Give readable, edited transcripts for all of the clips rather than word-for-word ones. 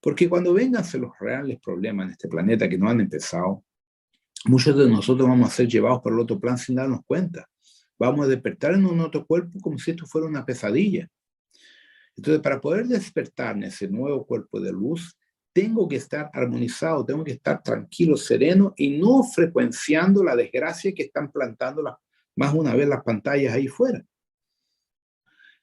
Porque cuando vengan los reales problemas en este planeta que no han empezado, muchos de nosotros vamos a ser llevados por el otro plan sin darnos cuenta. Vamos a despertar en un otro cuerpo como si esto fuera una pesadilla. Entonces, para poder despertar en ese nuevo cuerpo de luz, tengo que estar armonizado, tengo que estar tranquilo, sereno y no frecuenciando la desgracia que están plantando más una vez las pantallas ahí fuera.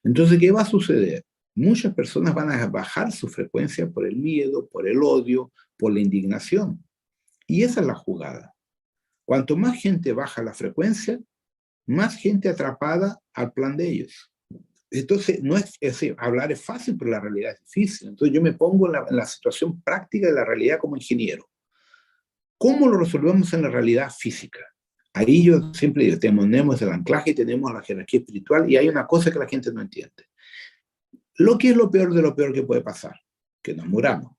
Entonces, ¿qué va a suceder? Muchas personas van a bajar su frecuencia por el miedo, por el odio, por la indignación. Y esa es la jugada. Cuanto más gente baja la frecuencia, más gente atrapada al plan de ellos. Entonces, no es decir, hablar es fácil, pero la realidad es difícil. Entonces, yo me pongo en la situación práctica de la realidad como ingeniero. ¿Cómo lo resolvemos en la realidad física? Ahí yo siempre digo, tenemos el anclaje, tenemos la jerarquía espiritual, y hay una cosa que la gente no entiende. Lo que es lo peor de lo peor que puede pasar, que nos muramos.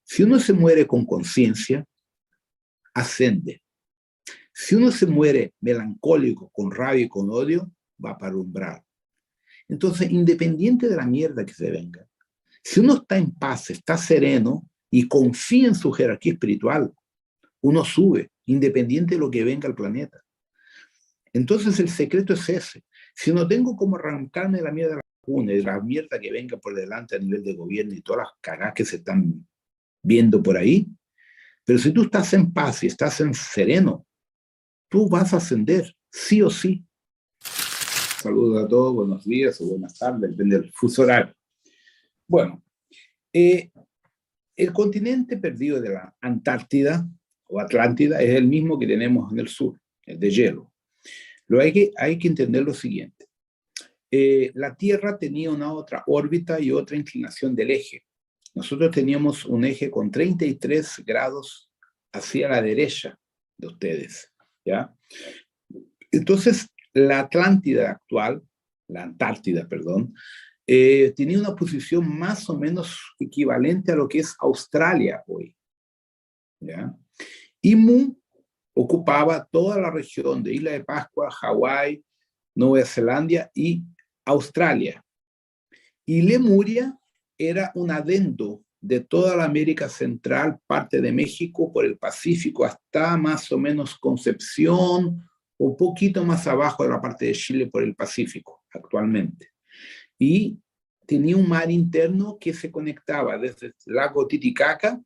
Si uno se muere con conciencia, ascende. Si uno se muere melancólico, con rabia y con odio, va para el umbral. Entonces, independiente de la mierda que se venga, si uno está en paz, está sereno y confía en su jerarquía espiritual, uno sube, independiente de lo que venga al planeta. Entonces, el secreto es ese. Si no tengo cómo arrancarme de la mierda de la vacuna y de la mierda que venga por delante a nivel de gobierno y todas las cagadas que se están viendo por ahí, pero si tú estás en paz y estás en sereno, tú vas a ascender, sí o sí. Saludos a todos, buenos días o buenas tardes, depende del fuso horario. Bueno, el continente perdido de la Antártida o Atlántida es el mismo que tenemos en el sur, el de hielo. Hay que entender lo siguiente. La Tierra tenía una otra órbita y otra inclinación del eje. Nosotros teníamos un eje con 33 grados hacia la derecha de ustedes, ¿ya? Entonces, la Atlántida actual, la Antártida, perdón, tenía una posición más o menos equivalente a lo que es Australia hoy, ¿ya? Y Mu ocupaba toda la región de Isla de Pascua, Hawái, Nueva Zelanda y Australia. Y Lemuria era un adendo de toda la América Central, parte de México, por el Pacífico, hasta más o menos Concepción, un poquito más abajo de la parte de Chile por el Pacífico, actualmente. Y tenía un mar interno que se conectaba desde el lago Titicaca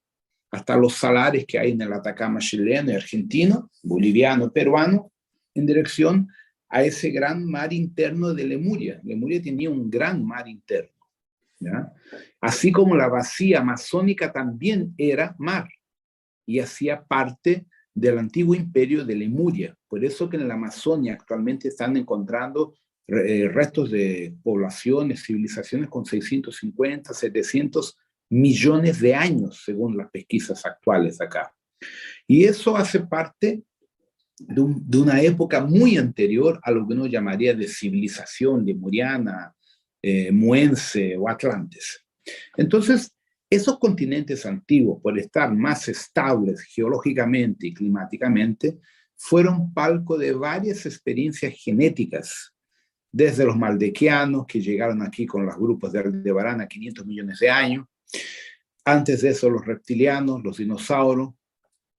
hasta los salares que hay en el Atacama chileno y argentino, boliviano, peruano, en dirección a ese gran mar interno de Lemuria. Lemuria tenía un gran mar interno, ¿ya? Así como la vacía amazónica también era mar y hacía parte del antiguo imperio de Lemuria. Por eso que en la Amazonia actualmente están encontrando restos de poblaciones, civilizaciones con 650, 700 millones de años, según las pesquisas actuales acá. Y eso hace parte de una época muy anterior a lo que uno llamaría de civilización lemuriana, muense o atlantes. Entonces, esos continentes antiguos, por estar más estables geológicamente y climáticamente, fueron palco de varias experiencias genéticas, desde los maldequianos, que llegaron aquí con los grupos de Aldebarán a 500 millones de años, antes de eso los reptilianos, los dinosaurios,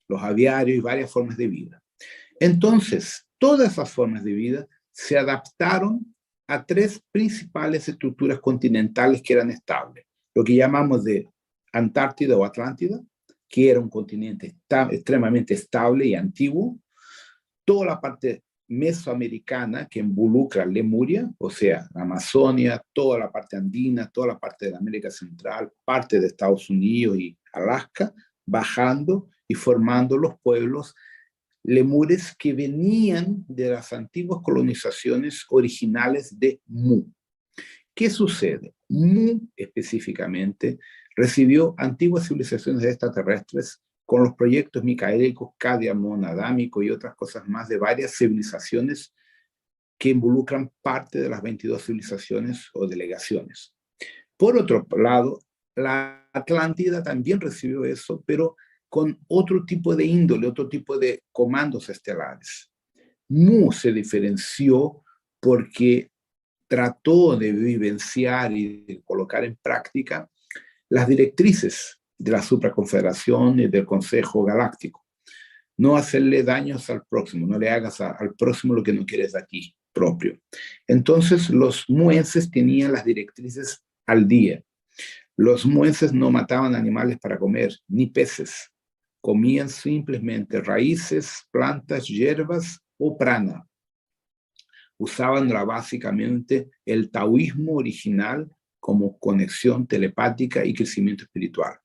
los aviarios y varias formas de vida. Entonces, todas esas formas de vida se adaptaron a tres principales estructuras continentales que eran estables. Lo que llamamos de Antártida o Atlántida, que era un continente extremadamente estable y antiguo. Toda la parte mesoamericana que involucra Lemuria, o sea, la Amazonia, toda la parte andina, toda la parte de la América Central, parte de Estados Unidos y Alaska, bajando y formando los pueblos lemures que venían de las antiguas colonizaciones originales de Mu. ¿Qué sucede? Mu específicamente recibió antiguas civilizaciones extraterrestres con los proyectos micaélicos, Cadiamón, Adámico y otras cosas más de varias civilizaciones que involucran parte de las 22 civilizaciones o delegaciones. Por otro lado, la Atlántida también recibió eso, pero con otro tipo de índole, otro tipo de comandos estelares. Mu se diferenció porque trató de vivenciar y de colocar en práctica las directrices de la supraconfederación y del Consejo Galáctico. No hacerle daños al próximo, no le hagas al próximo lo que no quieres a ti propio. Entonces los muenses tenían las directrices al día. Los muenses no mataban animales para comer, ni peces. Comían simplemente raíces, plantas, hierbas o prana. Usaban básicamente el taoísmo original como conexión telepática y crecimiento espiritual.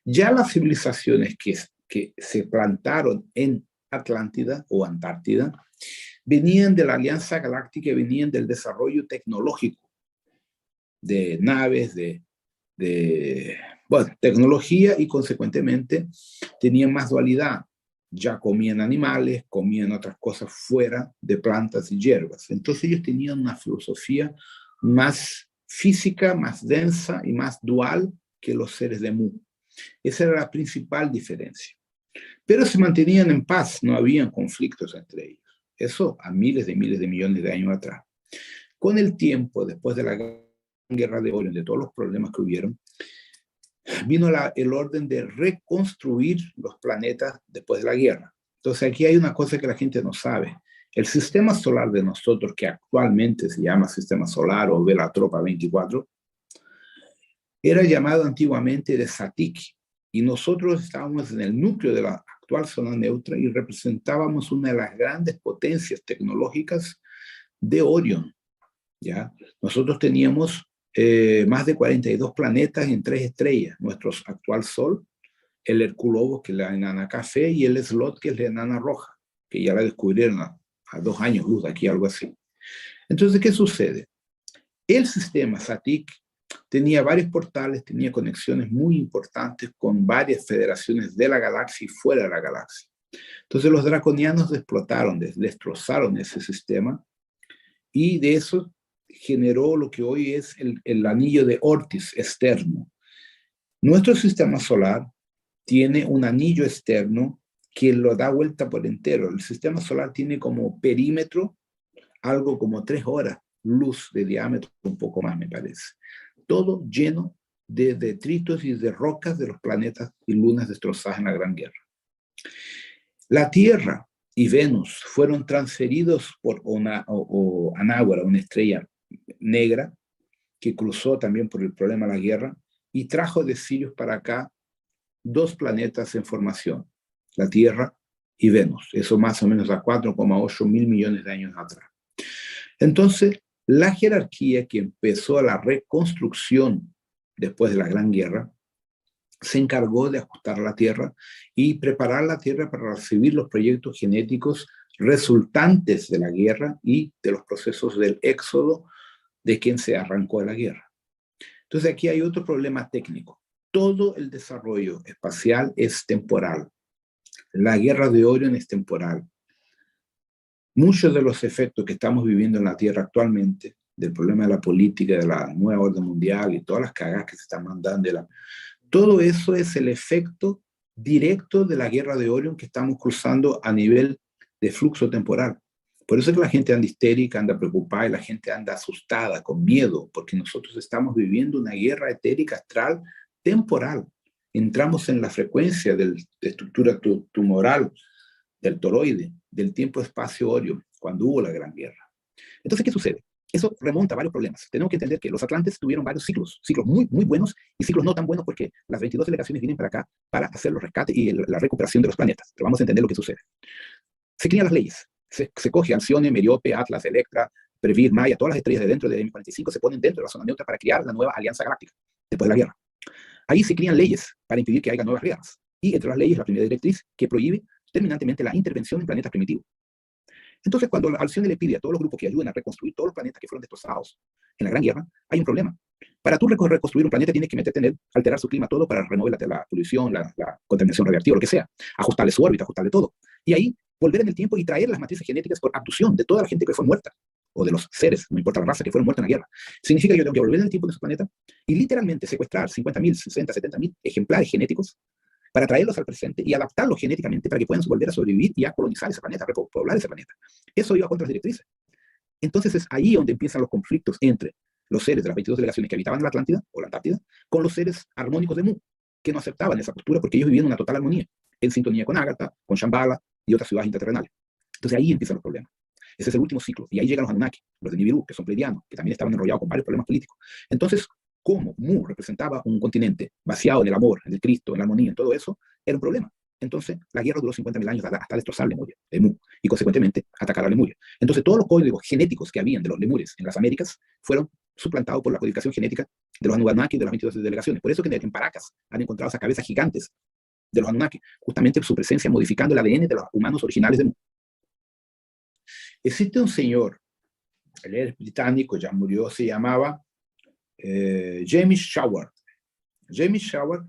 Ya las civilizaciones que se plantaron en Atlántida o Antártida venían de la Alianza Galáctica, venían del desarrollo tecnológico, de naves, bueno, tecnología, y consecuentemente tenían más dualidad. Ya comían animales, comían otras cosas fuera de plantas y hierbas. Entonces ellos tenían una filosofía más física, más densa y más dual que los seres de Mu. Esa era la principal diferencia. Pero se mantenían en paz, no habían conflictos entre ellos. Eso a miles de millones de años atrás. Con el tiempo, después de la Guerra de Orión, de todos los problemas que hubieron, vino el orden de reconstruir los planetas después de la guerra. Entonces aquí hay una cosa que la gente no sabe. El sistema solar de nosotros, que actualmente se llama sistema solar o Vela Tropa 24, era llamado antiguamente de Satik, y nosotros estábamos en el núcleo de la actual zona neutra y representábamos una de las grandes potencias tecnológicas de Orión. ¿Ya? Nosotros teníamos más de 42 planetas en 3 estrellas. Nuestro actual Sol, el Herculobos, que es la enana café, y el Slot, que es la enana roja, que ya la descubrieron a 2 años luz de aquí, algo así. Entonces, ¿qué sucede? El sistema Satik tenía varios portales, tenía conexiones muy importantes con varias federaciones de la galaxia y fuera de la galaxia. Entonces los draconianos explotaron, destrozaron ese sistema, y de eso generó lo que hoy es el anillo de Ortiz externo. Nuestro sistema solar tiene un anillo externo que lo da vuelta por entero. El sistema solar tiene como perímetro algo como 3 horas luz de diámetro, un poco más me parece. Todo lleno de detritos y de rocas de los planetas y lunas destrozadas en la Gran Guerra. La Tierra y Venus fueron transferidos por Anáhuara, una estrella negra que cruzó también por el problema de la guerra y trajo de Sirius para acá 2 planetas en formación, la Tierra y Venus. Eso más o menos a 4,8 mil millones de años atrás. Entonces, la jerarquía que empezó a la reconstrucción después de la Gran Guerra se encargó de ajustar la Tierra y preparar la Tierra para recibir los proyectos genéticos resultantes de la guerra y de los procesos del éxodo de quien se arrancó de la guerra. Entonces aquí hay otro problema técnico. Todo el desarrollo espacial es temporal. La guerra de Orión es temporal. Muchos de los efectos que estamos viviendo en la Tierra actualmente, del problema de la política, de la nueva orden mundial y todas las cagadas que se están mandando, todo eso es el efecto directo de la guerra de Orión que estamos cruzando a nivel de flujo temporal. Por eso es que la gente anda histérica, anda preocupada, y la gente anda asustada, con miedo, porque nosotros estamos viviendo una guerra etérica astral temporal. Entramos en la frecuencia de estructura tumoral del toroide, del tiempo-espacio Orión, cuando hubo la Gran Guerra. Entonces, ¿qué sucede? Eso remonta a varios problemas. Tenemos que entender que los atlantes tuvieron varios ciclos muy, muy buenos y ciclos no tan buenos, porque las 22 delegaciones vienen para acá para hacer los rescates y la recuperación de los planetas. Pero vamos a entender lo que sucede. Se crían las leyes. Se coge Alcione, Meriope, Atlas, Electra, Previr, Maya, todas las estrellas de dentro de M45 se ponen dentro de la zona neutra para crear la nueva Alianza Galáctica después de la guerra. Ahí se crían leyes para impedir que haya nuevas guerras. Y entre las leyes, la primera directriz que prohíbe terminantemente la intervención en planetas primitivos. Entonces, cuando Alcione le pide a todos los grupos que ayuden a reconstruir todos los planetas que fueron destrozados en la Gran Guerra, hay un problema. Para tú reconstruir un planeta tienes que meterte en él, alterar su clima todo para remover la polución, la contaminación radiactiva, lo que sea, ajustarle su órbita, ajustarle todo. Y ahí volver en el tiempo y traer las matrices genéticas por abducción de toda la gente que fue muerta, o de los seres, no importa la raza, que fueron muertos en la guerra. Significa que yo tengo que volver en el tiempo de su planeta y literalmente secuestrar 50.000, 60, 70.000 ejemplares genéticos para traerlos al presente y adaptarlos genéticamente para que puedan volver a sobrevivir y a colonizar ese planeta, a repoblar ese planeta. Eso iba contra las directrices. Entonces es ahí donde empiezan los conflictos entre los seres de las 22 delegaciones que habitaban la Atlántida o la Antártida con los seres armónicos de Mu, que no aceptaban esa postura porque ellos vivían en una total armonía, en sintonía con Ágata, con Shambhala y otras ciudades interterrenales. Entonces ahí empiezan los problemas. Ese es el último ciclo. Y ahí llegan los Anunnaki, los de Nibiru, que son pleiadianos, que también estaban enrollados con varios problemas políticos. Entonces, como Mu representaba un continente vaciado en el amor, en el Cristo, en la armonía, en todo eso, era un problema. Entonces, la guerra duró 50.000 años hasta destrozar Lemuria, Mu, y consecuentemente atacar a Lemuria. Entonces, todos los códigos genéticos que habían de los lemures en las Américas fueron suplantados por la codificación genética de los Anunnaki de las 22 delegaciones. Por eso que en Paracas han encontrado esas cabezas gigantes de los Anunnaki, justamente su presencia modificando el ADN de los humanos originales de Mu. Existe un señor, él es británico, ya murió, se llamaba James Showard. James Showard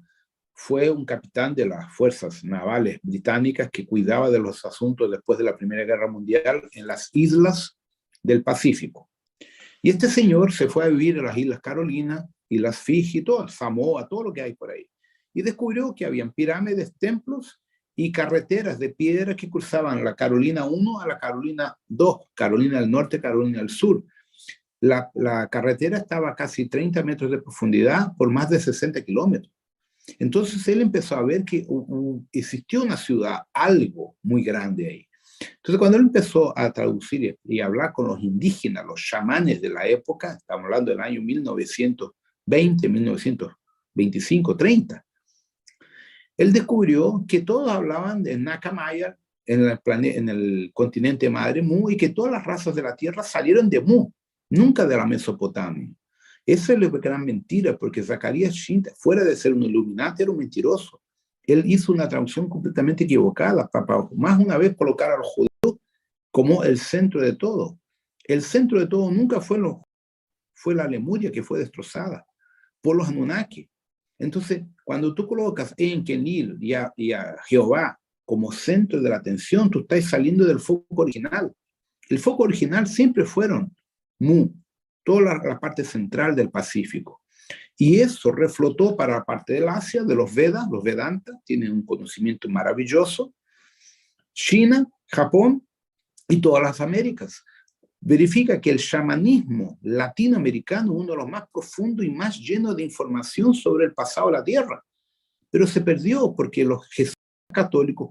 fue un capitán de las fuerzas navales británicas que cuidaba de los asuntos después de la Primera Guerra Mundial en las islas del Pacífico. Y este señor se fue a vivir a las Islas Carolinas y las Fiji, todo, Samoa, todo lo que hay por ahí. Y descubrió que habían pirámides, templos y carreteras de piedra que cruzaban la Carolina 1 a la Carolina 2, Carolina del Norte, Carolina del Sur. La carretera estaba a casi 30 metros de profundidad por más de 60 kilómetros. Entonces él empezó a ver que existió una ciudad, algo muy grande ahí. Entonces cuando él empezó a traducir y hablar con los indígenas, los chamanes de la época, estamos hablando del año 1920, 1925, 30, él descubrió que todos hablaban de Nakamaya en el continente madre Mu y que todas las razas de la Tierra salieron de Mu, nunca de la Mesopotamia. Esa es la gran mentira, porque Zacarías Shinta, fuera de ser un Illuminati, era un mentiroso. Él hizo una traducción completamente equivocada para más una vez colocar a los judíos como el centro de todo. El centro de todo nunca fue la Lemuria, que fue destrozada por los Anunnaki. Entonces, cuando tú colocas en Enlil y a Jehová como centro de la atención, tú estás saliendo del foco original. El foco original siempre fueron Mu, toda la parte central del Pacífico. Y eso reflotó para la parte del Asia, de los Vedas, los Vedantas, tienen un conocimiento maravilloso, China, Japón y todas las Américas. Verifica que el chamanismo latinoamericano es uno de los más profundos y más llenos de información sobre el pasado de la Tierra. Pero se perdió porque los jesuitas católicos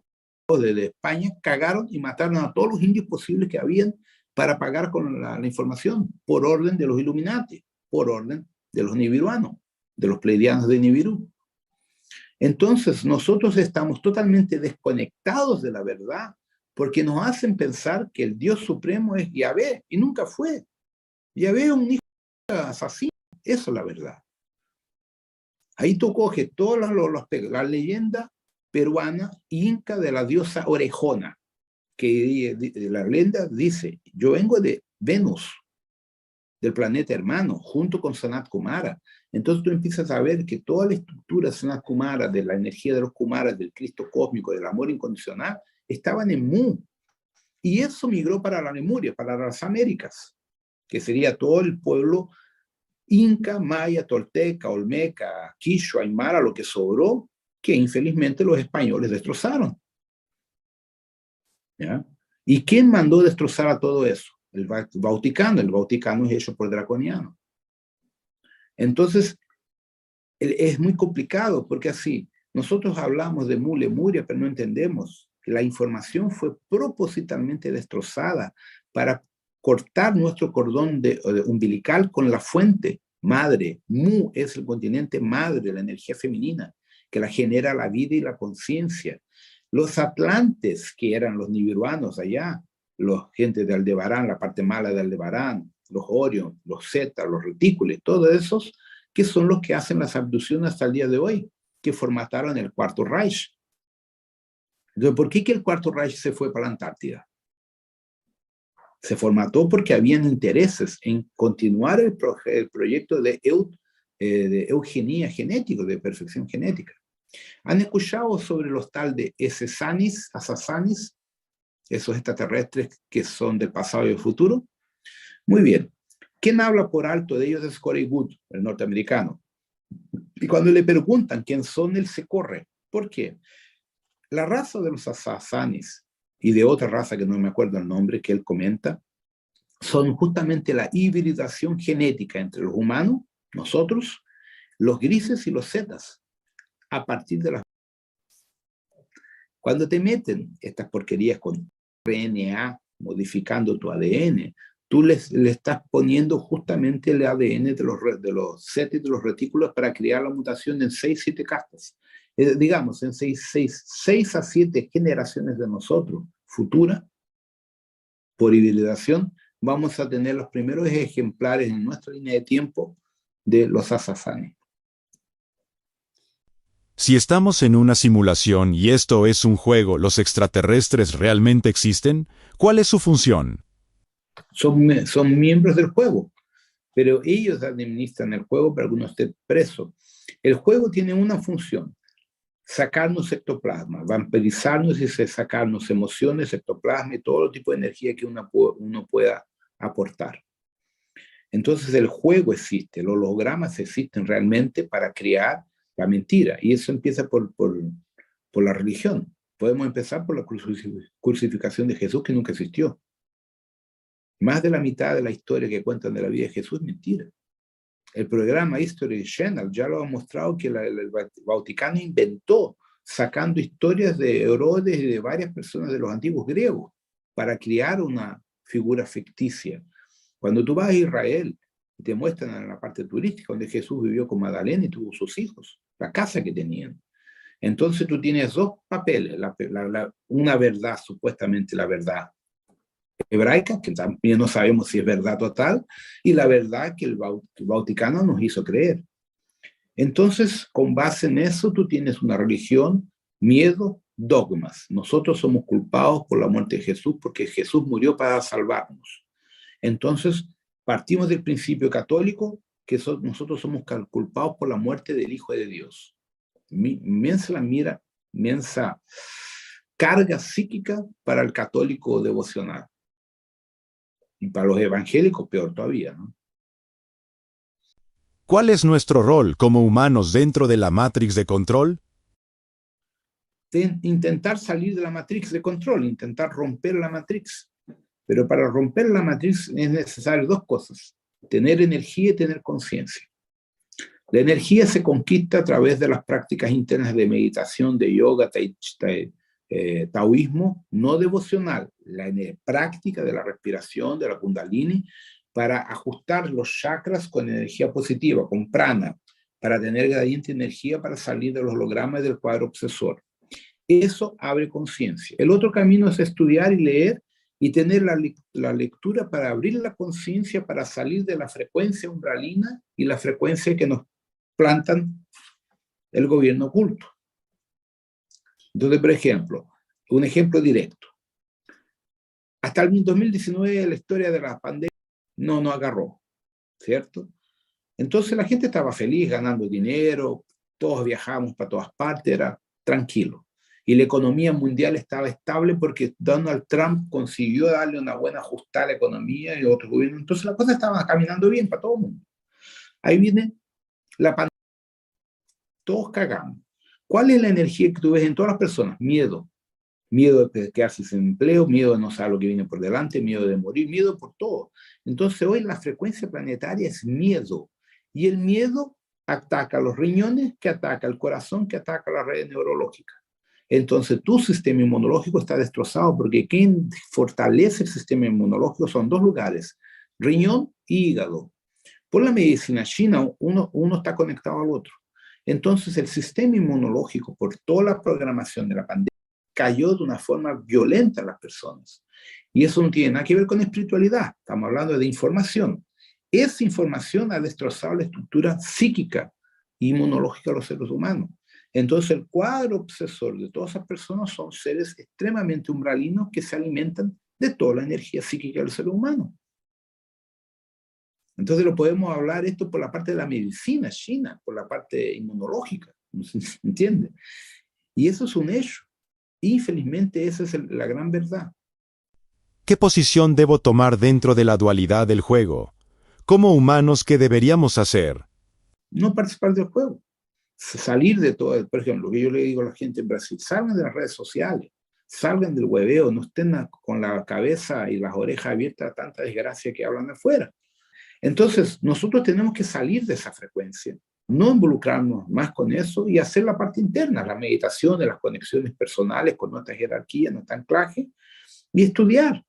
de España cagaron y mataron a todos los indios posibles que habían para pagar con la información, por orden de los Illuminati, por orden de los nibiruanos, de los pleiadianos de Nibiru. Entonces, nosotros estamos totalmente desconectados de la verdad porque nos hacen pensar que el Dios supremo es Yahvé, y nunca fue. Yahvé es un hijo asesino, eso es la verdad. Ahí tú coges todas la leyenda peruana inca de la diosa Orejona, que la leyenda dice, yo vengo de Venus, del planeta hermano, junto con Sanat Kumara. Entonces tú empiezas a ver que toda la estructura de Sanat Kumara, de la energía de los Kumaras, del Cristo cósmico, del amor incondicional, estaban en Mu. Y eso migró para la Lemuria, para las Américas, que sería todo el pueblo inca, maya, tolteca, olmeca, quichua, aymara, lo que sobró, que infelizmente los españoles destrozaron. ¿Ya? ¿Y quién mandó destrozar a todo eso? El Vaticano. El Vaticano es hecho por draconianos. Entonces, es muy complicado, porque así, nosotros hablamos de Mu, Lemuria, pero no entendemos que la información fue propositalmente destrozada para cortar nuestro cordón umbilical con la fuente madre. Mu es el continente madre, la energía femenina, que la genera la vida y la conciencia. Los atlantes, que eran los nibiruanos allá, los gentes de Aldebarán, la parte mala de Aldebarán, los Orion, los Zeta, los retículos, todos esos, que son los que hacen las abducciones hasta el día de hoy, que formataron el Cuarto Reich. Entonces, ¿por qué que el Cuarto Reich se fue para la Antártida? Se formató porque habían intereses en continuar el proyecto de eugenía genética, de perfección genética. ¿Han escuchado sobre los tal de Esesanis, Asasanis, esos extraterrestres que son del pasado y del futuro? Muy bien. ¿Quién habla por alto de ellos? Es Corey Wood, el norteamericano. Y cuando le preguntan quién son, él se corre. ¿Por qué? La raza de los Asasanis y de otra raza que no me acuerdo el nombre que él comenta, son justamente la hibridación genética entre los humanos, nosotros, los grises y los zetas, a partir de las... Cuando te meten estas porquerías con RNA, modificando tu ADN, tú le estás poniendo justamente el ADN de los zetas y de los retículos para crear la mutación en 6, 7 castas. Digamos, en 6 a 7 generaciones de nosotros, futuras, por hibridación, vamos a tener los primeros ejemplares en nuestra línea de tiempo de los asasanes. Si estamos en una simulación y esto es un juego, ¿los extraterrestres realmente existen? ¿Cuál es su función? Son miembros del juego, pero ellos administran el juego para que uno esté preso. El juego tiene una función: sacarnos ectoplasma, vampirizarnos y sacarnos emociones, ectoplasma y todo tipo de energía que uno pueda aportar. Entonces el juego existe, los hologramas existen realmente para crear la mentira, y eso empieza por la religión. Podemos empezar por la crucificación de Jesús, que nunca existió. Más de la mitad de la historia que cuentan de la vida de Jesús es mentira. El programa History Channel ya lo ha mostrado, que el Vaticano inventó, sacando historias de Herodes y de varias personas de los antiguos griegos para crear una figura ficticia. Cuando tú vas a Israel y te muestran en la parte turística donde Jesús vivió con Magdalena y tuvo sus hijos, la casa que tenían. Entonces tú tienes dos papeles, una verdad, supuestamente la verdad hebraica, que también no sabemos si es verdad total, y la verdad que el Vaticano nos hizo creer. Entonces, con base en eso, tú tienes una religión, miedo, dogmas. Nosotros somos culpados por la muerte de Jesús porque Jesús murió para salvarnos. Entonces, partimos del principio católico que nosotros somos culpados por la muerte del Hijo de Dios. Inmensa carga psíquica para el católico devocional. Y para los evangélicos, peor todavía, ¿no? ¿Cuál es nuestro rol como humanos dentro de la Matrix de control? Intentar salir de la Matrix de control, intentar romper la Matrix. Pero para romper la Matrix es necesario dos cosas: tener energía y tener conciencia. La energía se conquista a través de las prácticas internas de meditación, de yoga, taoísmo, no devocional, la práctica de la respiración, de la kundalini, para ajustar los chakras con energía positiva, con prana, para tener gradiente de energía para salir de los hologramas del cuadro obsesor. Eso abre conciencia. El otro camino es estudiar y leer y tener la lectura para abrir la conciencia, para salir de la frecuencia umbralina y la frecuencia que nos plantan el gobierno oculto. Entonces, por ejemplo, un ejemplo directo. Hasta el 2019 la historia de la pandemia no agarró, ¿cierto? Entonces la gente estaba feliz, ganando dinero, todos viajábamos para todas partes, era tranquilo. Y la economía mundial estaba estable porque Donald Trump consiguió darle una buena ajustada a la economía y otros gobiernos. Entonces la cosa estaba caminando bien para todo el mundo. Ahí viene la pandemia. Todos cagamos. ¿Cuál es la energía que tú ves en todas las personas? Miedo. Miedo de quedarse sin empleo, miedo de no saber lo que viene por delante, miedo de morir, miedo por todo. Entonces hoy la frecuencia planetaria es miedo. Y el miedo ataca los riñones, que ataca el corazón, que ataca la red neurológica. Entonces tu sistema inmunológico está destrozado, porque quien fortalece el sistema inmunológico son dos lugares: riñón y hígado. Por la medicina china, uno está conectado al otro. Entonces el sistema inmunológico, por toda la programación de la pandemia, cayó de una forma violenta a las personas. Y eso no tiene nada que ver con espiritualidad, estamos hablando de información. Esa información ha destrozado la estructura psíquica e inmunológica de los seres humanos. Entonces el cuadro obsesor de todas esas personas son seres extremadamente umbralinos que se alimentan de toda la energía psíquica del ser humano. Entonces lo podemos hablar esto por la parte de la medicina china, por la parte inmunológica, ¿entiende? Y eso es un hecho. Infelizmente esa es la gran verdad. ¿Qué posición debo tomar dentro de la dualidad del juego? Como humanos, ¿qué deberíamos hacer? No participar del juego. Salir de todo. Por ejemplo, lo que yo le digo a la gente en Brasil: salgan de las redes sociales. salgan del hueveo, no estén con la cabeza y las orejas abiertas a tanta desgracia que hablan de afuera. Entonces, nosotros tenemos que salir de esa frecuencia, no involucrarnos más con eso y hacer la parte interna, la meditación, las conexiones personales con nuestra jerarquía, nuestro anclaje, y estudiar,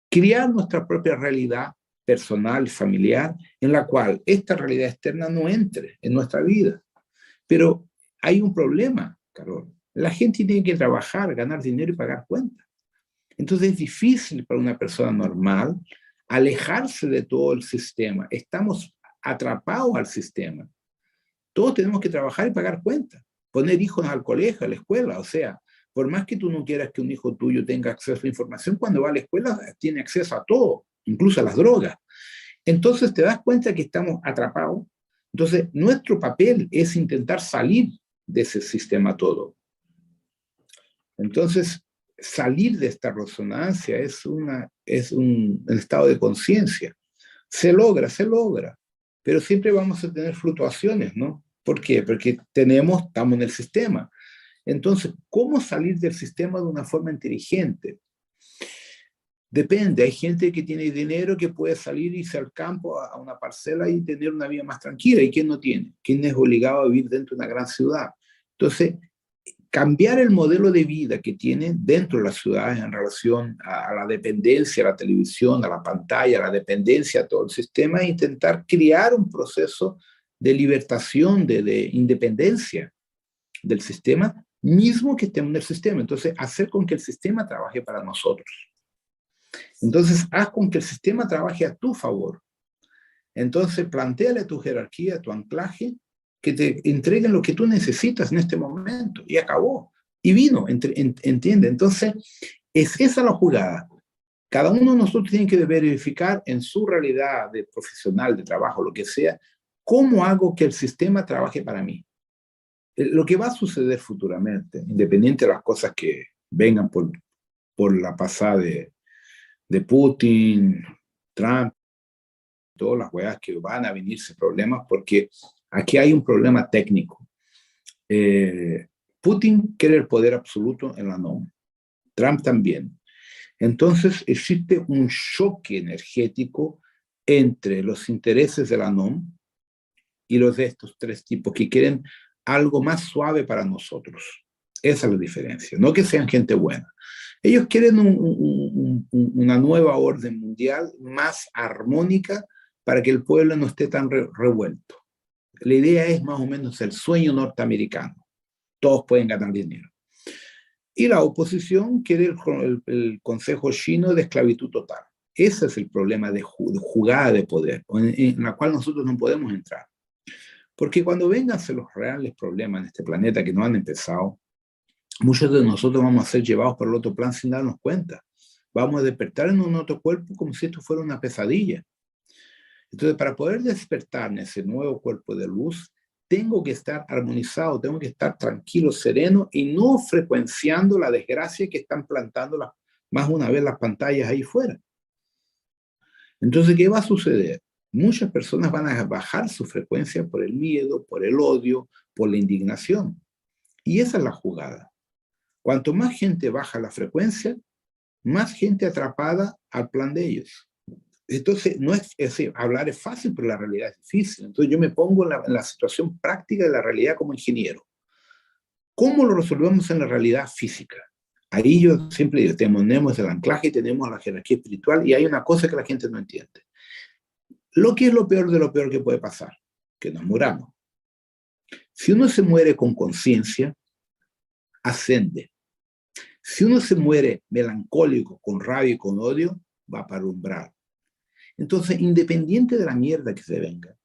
crear nuestra propia realidad personal, familiar, en la cual esta realidad externa no entre en nuestra vida. Pero hay un problema, Carol. La gente tiene que trabajar, ganar dinero y pagar cuentas. Entonces es difícil para una persona normal alejarse de todo el sistema. Estamos atrapados al sistema. Todos tenemos que trabajar y pagar cuentas. Poner hijos al colegio, a la escuela. O sea, por más que tú no quieras que un hijo tuyo tenga acceso a información, cuando va a la escuela tiene acceso a todo, incluso a las drogas. Entonces te das cuenta que estamos atrapados. Entonces nuestro papel es intentar salir de ese sistema todo. Entonces, salir de esta resonancia es un estado de conciencia. Se logra, pero siempre vamos a tener fluctuaciones, ¿no? ¿Por qué? Porque estamos en el sistema. Entonces, ¿cómo salir del sistema de una forma inteligente? Depende, hay gente que tiene dinero que puede salir, irse al campo, a una parcela y tener una vida más tranquila, y ¿quién no tiene? ¿Quién es obligado a vivir dentro de una gran ciudad? Entonces, cambiar el modelo de vida que tienen dentro de las ciudades en relación a la dependencia, a la televisión, a la pantalla, a la dependencia a todo el sistema, e intentar crear un proceso de libertación, de independencia del sistema, mismo que estemos en el sistema. Entonces, hacer con que el sistema trabaje para nosotros. Entonces, haz con que el sistema trabaje a tu favor. Entonces, plantéale a tu jerarquía, a tu anclaje, que te entreguen lo que tú necesitas en este momento, y acabó. Y vino, ¿entiende? Entonces, es esa la jugada. Cada uno de nosotros tiene que verificar en su realidad de profesional, de trabajo, lo que sea, cómo hago que el sistema trabaje para mí. Lo que va a suceder futuramente, independiente de las cosas que vengan por la pasada de Putin, Trump, todas las huevas que van a venirse problemas, porque aquí hay un problema técnico. Putin quiere el poder absoluto en la NOM, Trump también. Entonces existe un choque energético entre los intereses de la NOM y los de estos tres tipos que quieren algo más suave para nosotros. Esa es la diferencia, no que sean gente buena. Ellos quieren una nueva orden mundial más armónica para que el pueblo no esté tan revuelto. La idea es más o menos el sueño norteamericano. Todos pueden ganar dinero. Y la oposición quiere el consejo chino de esclavitud total. Ese es el problema de jugada de poder, en la cual nosotros no podemos entrar. Porque cuando vengan los reales problemas en este planeta que no han empezado, muchos de nosotros vamos a ser llevados por el otro plan sin darnos cuenta. Vamos a despertar en un otro cuerpo como si esto fuera una pesadilla. Entonces, para poder despertar en ese nuevo cuerpo de luz, tengo que estar armonizado, tengo que estar tranquilo, sereno y no frecuenciando la desgracia que están plantando más una vez las pantallas ahí fuera. Entonces, ¿qué va a suceder? Muchas personas van a bajar su frecuencia por el miedo, por el odio, por la indignación. Y esa es la jugada. Cuanto más gente baja la frecuencia, más gente atrapada al plan de ellos. Entonces, no es decir, hablar es fácil, pero la realidad es difícil. Entonces, yo me pongo en la situación práctica de la realidad como ingeniero. ¿Cómo lo resolvemos en la realidad física? Ahí yo siempre digo, tenemos el anclaje, tenemos la jerarquía espiritual, y hay una cosa que la gente no entiende. Lo que es lo peor de lo peor que puede pasar, que nos muramos. Si uno se muere con conciencia, asciende. Si uno se muere melancólico, con rabia y con odio, va para el umbral. Entonces, independiente de la mierda que se venga,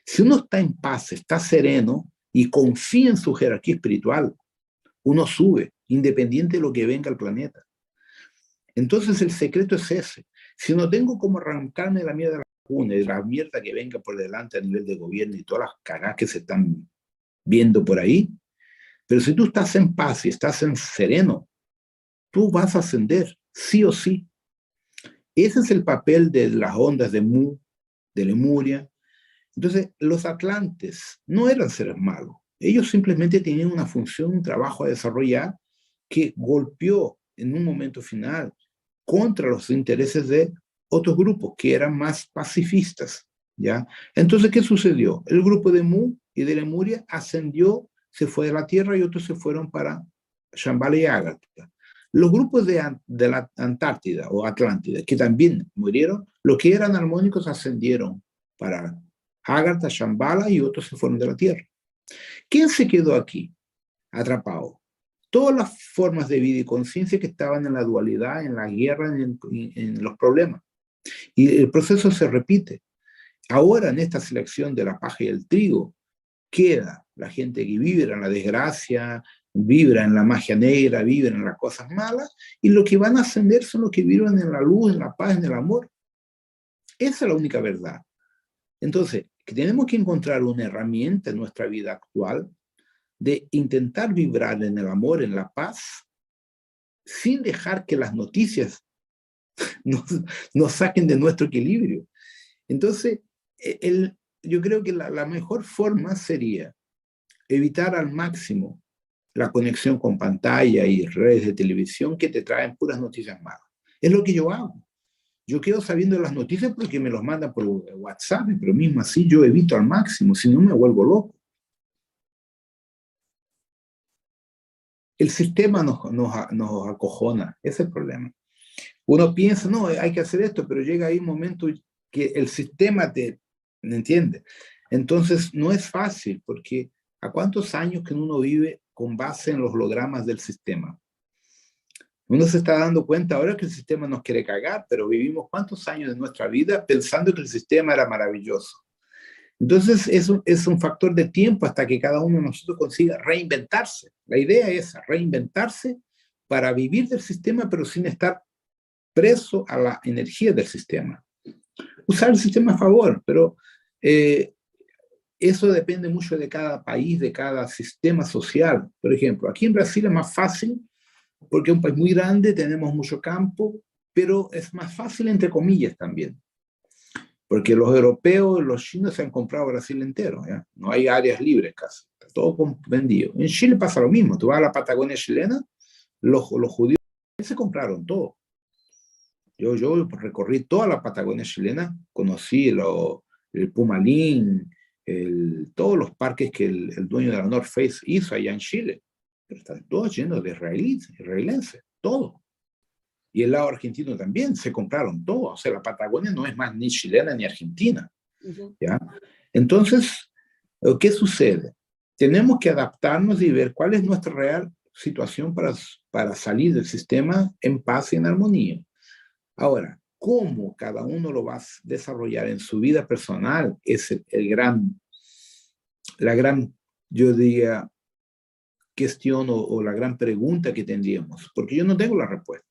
si uno está en paz, está sereno y confía en su jerarquía espiritual, uno sube, independiente de lo que venga al planeta. Entonces, el secreto es ese. Si no tengo cómo arrancarme de la mierda de la vacuna y de la mierda que venga por delante a nivel de gobierno y todas las cagadas que se están viendo por ahí, pero si tú estás en paz y estás en sereno, tú vas a ascender, sí o sí. Ese es el papel de las ondas de Mu, de Lemuria. Entonces, los atlantes no eran seres malos. Ellos simplemente tenían una función, un trabajo a desarrollar que golpeó en un momento final contra los intereses de otros grupos que eran más pacifistas, ¿ya? Entonces, ¿qué sucedió? El grupo de Mu y de Lemuria ascendió, se fue de la Tierra y otros se fueron para Shambhala y Agartha. Los grupos de la Antártida o Atlántida, que también murieron, los que eran armónicos ascendieron para Agartha, Shambhala y otros se fueron de la Tierra. ¿Quién se quedó aquí atrapado? Todas las formas de vida y conciencia que estaban en la dualidad, en la guerra, en los problemas. Y el proceso se repite. Ahora, en esta selección de la paja y el trigo, queda la gente que vibra en la desgracia, vibra en la magia negra, vibra en las cosas malas, y los que van a ascender son los que vibran en la luz, en la paz, en el amor. Esa es la única verdad. Entonces, que tenemos que encontrar una herramienta en nuestra vida actual de intentar vibrar en el amor, en la paz, sin dejar que las noticias nos saquen de nuestro equilibrio. Entonces, yo creo que la mejor forma sería evitar al máximo la conexión con pantalla y redes de televisión que te traen puras noticias malas. Es lo que yo hago. Yo quedo sabiendo las noticias porque me los mandan por WhatsApp, pero mismo así yo evito al máximo, si no me vuelvo loco. El sistema nos acojona, ese es el problema. Uno piensa, no, hay que hacer esto, pero llega ahí un momento que el sistema ¿me entiende? Entonces no es fácil, porque ¿a cuántos años que uno vive con base en los hologramas del sistema? Uno se está dando cuenta ahora que el sistema nos quiere cagar, pero vivimos cuántos años de nuestra vida pensando que el sistema era maravilloso. Entonces es un factor de tiempo hasta que cada uno de nosotros consiga reinventarse. La idea es esa, reinventarse para vivir del sistema, pero sin estar preso a la energía del sistema. Usar el sistema a favor, pero eso depende mucho de cada país, de cada sistema social. Por ejemplo, aquí en Brasil es más fácil porque es un país muy grande, tenemos mucho campo, pero es más fácil entre comillas también. Porque los europeos, los chinos se han comprado Brasil entero, ¿ya? No hay áreas libres casi, está todo vendido. En Chile pasa lo mismo, tú vas a la Patagonia chilena, los judíos se compraron todo. Yo recorrí toda la Patagonia chilena, conocí el Pumalín, todos los parques que el dueño de la North Face hizo allá en Chile, pero están todos llenos de israelenses, todo. Y el lado argentino también, se compraron todo. O sea, la Patagonia no es más ni chilena ni argentina. ¿Ya? Entonces, ¿qué sucede? Tenemos que adaptarnos y ver cuál es nuestra real situación para salir del sistema en paz y en armonía. Ahora, cómo cada uno lo va a desarrollar en su vida personal es la gran, yo diría, cuestión o la gran pregunta que tendríamos, porque yo no tengo la respuesta.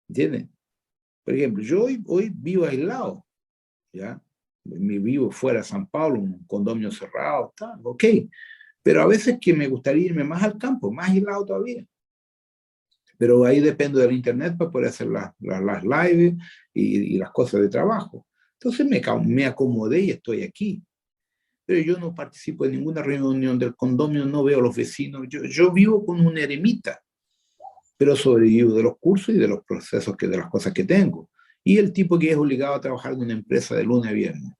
¿Entienden? Por ejemplo, yo hoy vivo aislado, ¿ya? Me vivo fuera de San Paulo, un condominio cerrado, tal, ok. Pero a veces que me gustaría irme más al campo, más aislado todavía. Pero ahí dependo del internet para poder hacer las lives y las cosas de trabajo. Entonces me acomodé y estoy aquí. Pero yo no participo en ninguna reunión del condominio, no veo a los vecinos. Yo vivo con un eremita, pero sobrevivo de los cursos y de los procesos, de las cosas que tengo. Y el tipo que es obligado a trabajar en una empresa de lunes a viernes.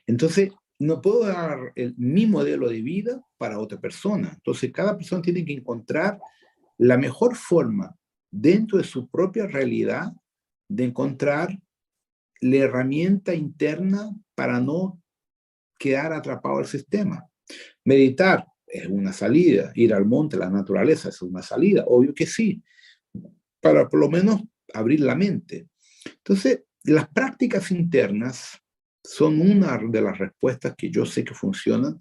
Entonces, no puedo dar mi modelo de vida para otra persona. Entonces, cada persona tiene que encontrar la mejor forma dentro de su propia realidad de encontrar la herramienta interna para no quedar atrapado al sistema. Meditar es una salida, ir al monte, a la naturaleza es una salida, obvio que sí, para por lo menos abrir la mente. Entonces, las prácticas internas son una de las respuestas que yo sé que funcionan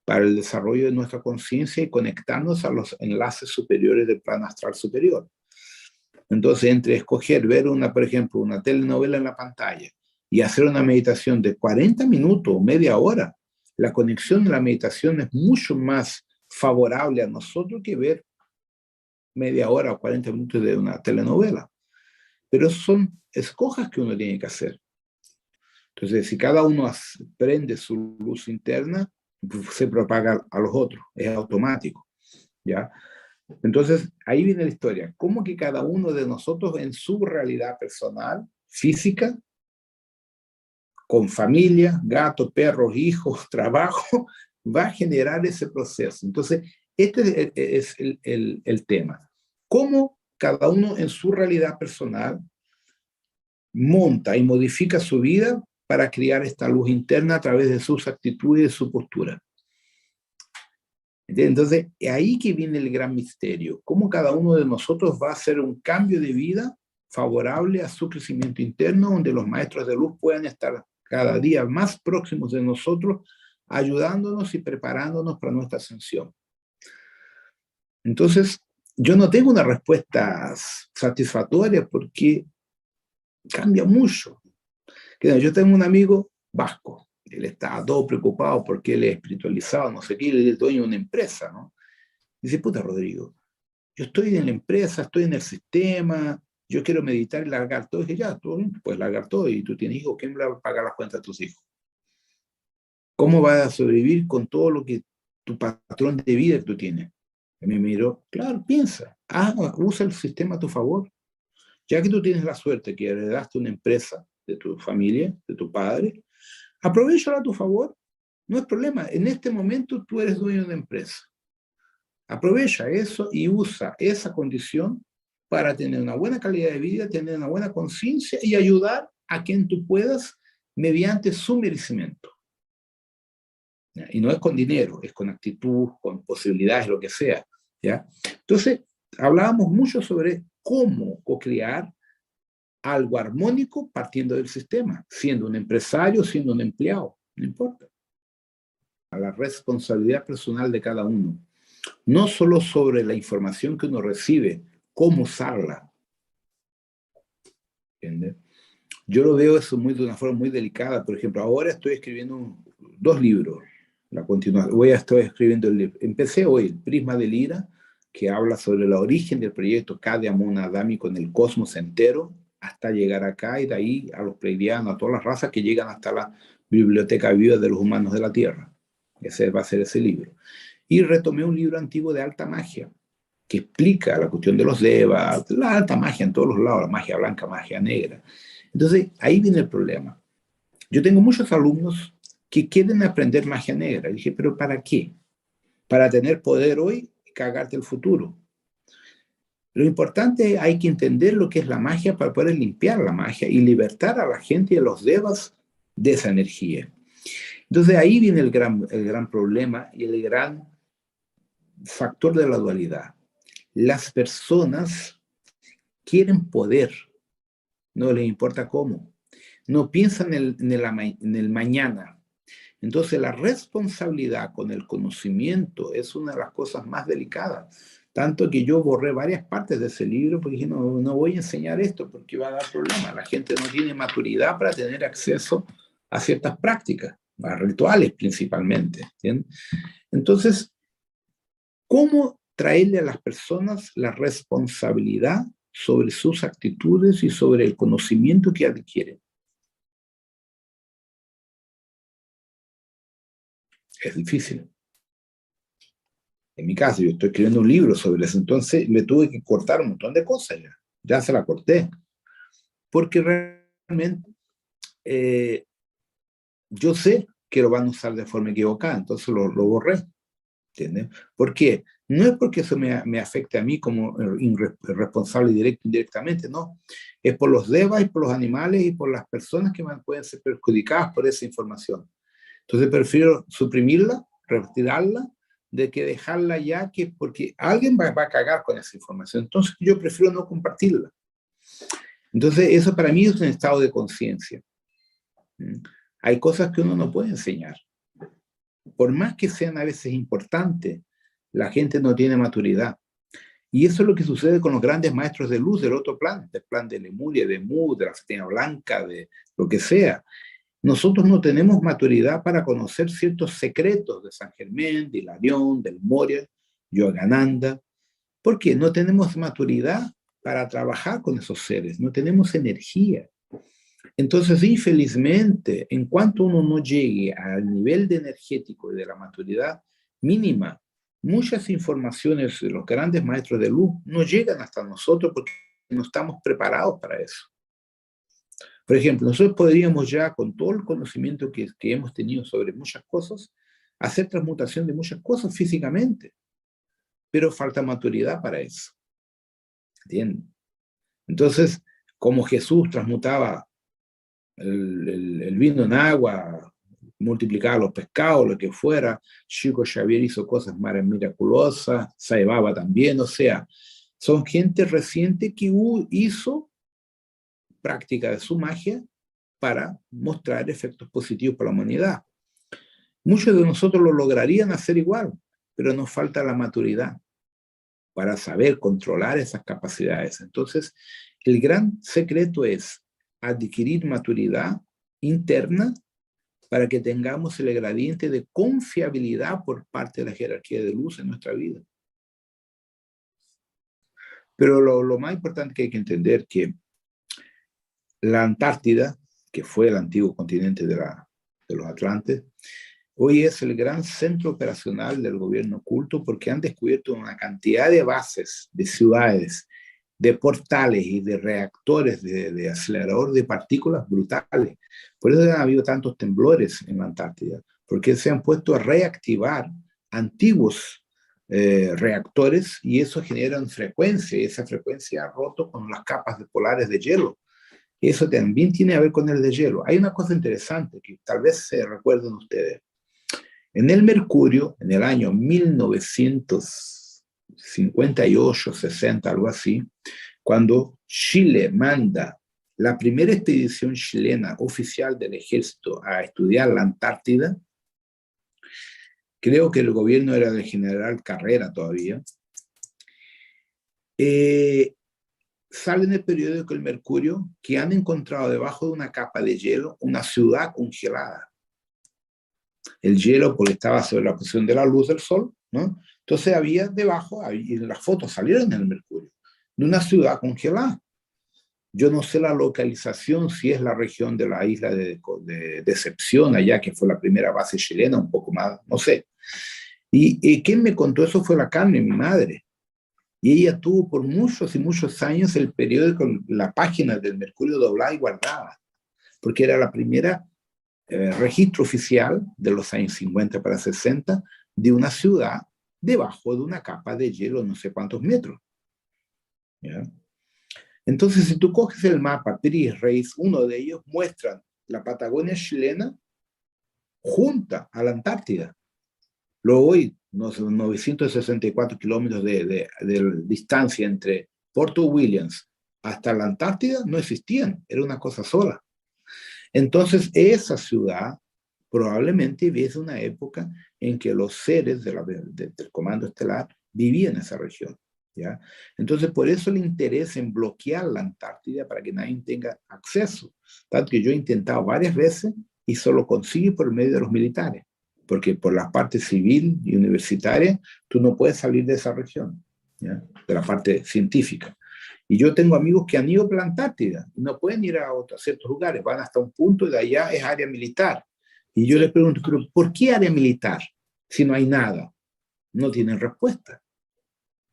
para el desarrollo de nuestra conciencia y conectarnos a los enlaces superiores del plano astral superior. Entonces, entre escoger ver por ejemplo, una telenovela en la pantalla y hacer una meditación de 40 minutos o media hora, la conexión de la meditación es mucho más favorable a nosotros que ver media hora o 40 minutos de una telenovela. Pero son escojas que uno tiene que hacer. Entonces, si cada uno prende su luz interna, se propaga a los otros, es automático, ¿ya? Entonces, ahí viene la historia. ¿Cómo que cada uno de nosotros en su realidad personal, física, con familia, gatos, perros, hijos, trabajo, va a generar ese proceso? Entonces, este es el tema. ¿Cómo cada uno en su realidad personal monta y modifica su vida para crear esta luz interna a través de sus actitudes y su postura? Entonces, ahí que viene el gran misterio. Cómo cada uno de nosotros va a hacer un cambio de vida favorable a su crecimiento interno, donde los maestros de luz puedan estar cada día más próximos de nosotros, ayudándonos y preparándonos para nuestra ascensión. Entonces, yo no tengo una respuesta satisfactoria porque cambia mucho. Yo tengo un amigo vasco, él está todo preocupado porque él es espiritualizado, no sé qué, él es dueño de una empresa, ¿no? Dice, puta, Rodrigo, yo estoy en la empresa, estoy en el sistema, yo quiero meditar y largar todo. Y dije, ya, tú puedes largar todo y tú tienes hijos, ¿quién le va a pagar las cuentas a tus hijos? ¿Cómo vas a sobrevivir con todo lo que tu patrón de vida que tú tienes? Y me miró, claro, piensa, usa el sistema a tu favor. Ya que tú tienes la suerte que heredaste una empresa de tu familia, de tu padre, aprovéchala a tu favor, no es problema. En este momento tú eres dueño de una empresa. Aprovecha eso y usa esa condición para tener una buena calidad de vida, tener una buena conciencia y ayudar a quien tú puedas mediante su merecimiento. ¿Ya? Y no es con dinero, es con actitud, con posibilidades, lo que sea. ¿Ya? Entonces, hablábamos mucho sobre cómo co-crear algo armónico partiendo del sistema, siendo un empresario, siendo un empleado, no importa. A la responsabilidad personal de cada uno. No solo sobre la información que uno recibe, cómo usarla. ¿Entiendes? Yo lo veo eso de una forma muy delicada. Por ejemplo, ahora estoy escribiendo 2 libros. Estoy escribiendo el libro. Empecé hoy, El Prisma del Ira, que habla sobre el origen del proyecto Kadya Mona Adami con el cosmos entero, hasta llegar acá y de ahí a los pleiadianos, a todas las razas que llegan hasta la biblioteca viva de los humanos de la Tierra. Ese va a ser ese libro. Y retomé un libro antiguo de alta magia, que explica la cuestión de los devas, la alta magia en todos los lados, la magia blanca, magia negra. Entonces, ahí viene el problema. Yo tengo muchos alumnos que quieren aprender magia negra. Y dije, ¿pero para qué? Para tener poder hoy y cagarte el futuro. Lo importante es hay que entender lo que es la magia para poder limpiar la magia y libertar a la gente y a los devas de esa energía. Entonces ahí viene el gran problema y el gran factor de la dualidad. Las personas quieren poder, no les importa cómo. No piensan en el mañana. Entonces la responsabilidad con el conocimiento es una de las cosas más delicadas. Tanto que yo borré varias partes de ese libro porque dije, no voy a enseñar esto porque va a dar problemas. La gente no tiene maturidad para tener acceso a ciertas prácticas, a rituales principalmente. ¿Entiendes? Entonces, ¿cómo traerle a las personas la responsabilidad sobre sus actitudes y sobre el conocimiento que adquieren? Es difícil. En mi caso, yo estoy escribiendo un libro sobre eso, entonces me tuve que cortar un montón de cosas ya. Ya se la corté. Porque realmente yo sé que lo van a usar de forma equivocada, entonces lo borré. ¿Entiendes? ¿Por qué? No es porque eso me afecte a mí como responsable directo indirectamente, no. Es por los devas y por los animales y por las personas que pueden ser perjudicadas por esa información. Entonces prefiero suprimirla, retirarla, de que dejarla ya, porque alguien va a cagar con esa información. Entonces yo prefiero no compartirla. Entonces eso para mí es un estado de conciencia. Hay cosas que uno no puede enseñar. Por más que sean a veces importantes, la gente no tiene maturidad. Y eso es lo que sucede con los grandes maestros de luz del otro plan, del plan de Lemuria, de Mu, de la Setena Blanca, de lo que sea. Nosotros no tenemos maturidad para conocer ciertos secretos de San Germán, de Hilarión, del Moria, Yogananda. ¿Por qué? No tenemos maturidad para trabajar con esos seres, no tenemos energía. Entonces, infelizmente, en cuanto uno no llegue al nivel de energético y de la maturidad mínima, muchas informaciones de los grandes maestros de luz no llegan hasta nosotros porque no estamos preparados para eso. Por ejemplo, nosotros podríamos ya, con todo el conocimiento que hemos tenido sobre muchas cosas, hacer transmutación de muchas cosas físicamente, pero falta maturidad para eso. ¿Entienden? Entonces, como Jesús transmutaba el vino en agua, multiplicaba los pescados, lo que fuera, Chico Xavier hizo cosas miraculosas, Saibaba también, o sea, son gente reciente que hizo práctica de su magia para mostrar efectos positivos para la humanidad. Muchos de nosotros lo lograrían hacer igual, pero nos falta la maturidad para saber controlar esas capacidades. Entonces, el gran secreto es adquirir maturidad interna para que tengamos el gradiente de confiabilidad por parte de la jerarquía de luz en nuestra vida. Pero lo más importante que hay que entender que la Antártida, que fue el antiguo continente de los Atlantes, hoy es el gran centro operacional del gobierno oculto porque han descubierto una cantidad de bases, de ciudades, de portales y de reactores de acelerador de partículas brutales. Por eso han habido tantos temblores en la Antártida, porque se han puesto a reactivar antiguos reactores y eso genera una frecuencia, y esa frecuencia ha roto con las capas polares de hielo. Eso también tiene que ver con el deshielo. Hay una cosa interesante que tal vez se recuerden ustedes. En el Mercurio, en el año 1958, 60, algo así, cuando Chile manda la primera expedición chilena oficial del ejército a estudiar la Antártida, creo que el gobierno era del general Carrera todavía, sale en el periódico El Mercurio que han encontrado debajo de una capa de hielo una ciudad congelada. El hielo porque estaba sobre la posición de la luz del sol, ¿no? Entonces había debajo, y las fotos salieron en El Mercurio, de una ciudad congelada. Yo no sé la localización, si es la región de la isla de Decepción, allá que fue la primera base chilena, un poco más, no sé. Y quien me contó eso fue la Carmen, mi madre. Y ella tuvo por muchos y muchos años el periódico, la página del Mercurio doblada y guardada, porque era la primera registro oficial de los años 50 para 60 de una ciudad debajo de una capa de hielo no sé cuántos metros. ¿Ya? Entonces, si tú coges el mapa, Piri Reis, uno de ellos muestra la Patagonia chilena junta a la Antártida. Luego hoy, 964 kilómetros de distancia entre Puerto Williams hasta la Antártida no existían, era una cosa sola. Entonces, esa ciudad probablemente viene una época en que los seres del Comando Estelar vivían en esa región. ¿Ya? Entonces, por eso el interés en bloquear la Antártida para que nadie tenga acceso. Tanto que yo he intentado varias veces y solo consigo por medio de los militares, porque por la parte civil y universitaria tú no puedes salir de esa región, ¿ya? De la parte científica. Y yo tengo amigos que han ido a la Antártida y no pueden ir a ciertos lugares, van hasta un punto y de allá es área militar. Y yo les pregunto, ¿pero por qué área militar si no hay nada? No tienen respuesta.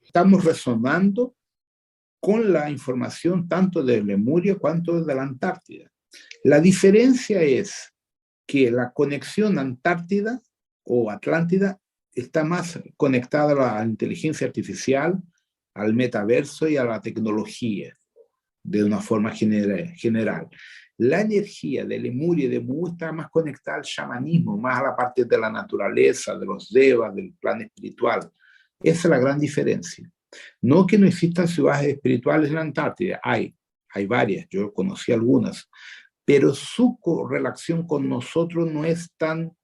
Estamos resonando con la información tanto de Lemuria cuanto de la Antártida. La diferencia es que la conexión Antártida o Atlántida está más conectada a la inteligencia artificial, al metaverso y a la tecnología de una forma general. La energía de Lemuria y de Mu está más conectada al chamanismo, más a la parte de la naturaleza, de los devas, del plan espiritual. Esa es la gran diferencia. No que no existan ciudades espirituales en la Antártida, hay varias, yo conocí algunas, pero su relación con nosotros no es tan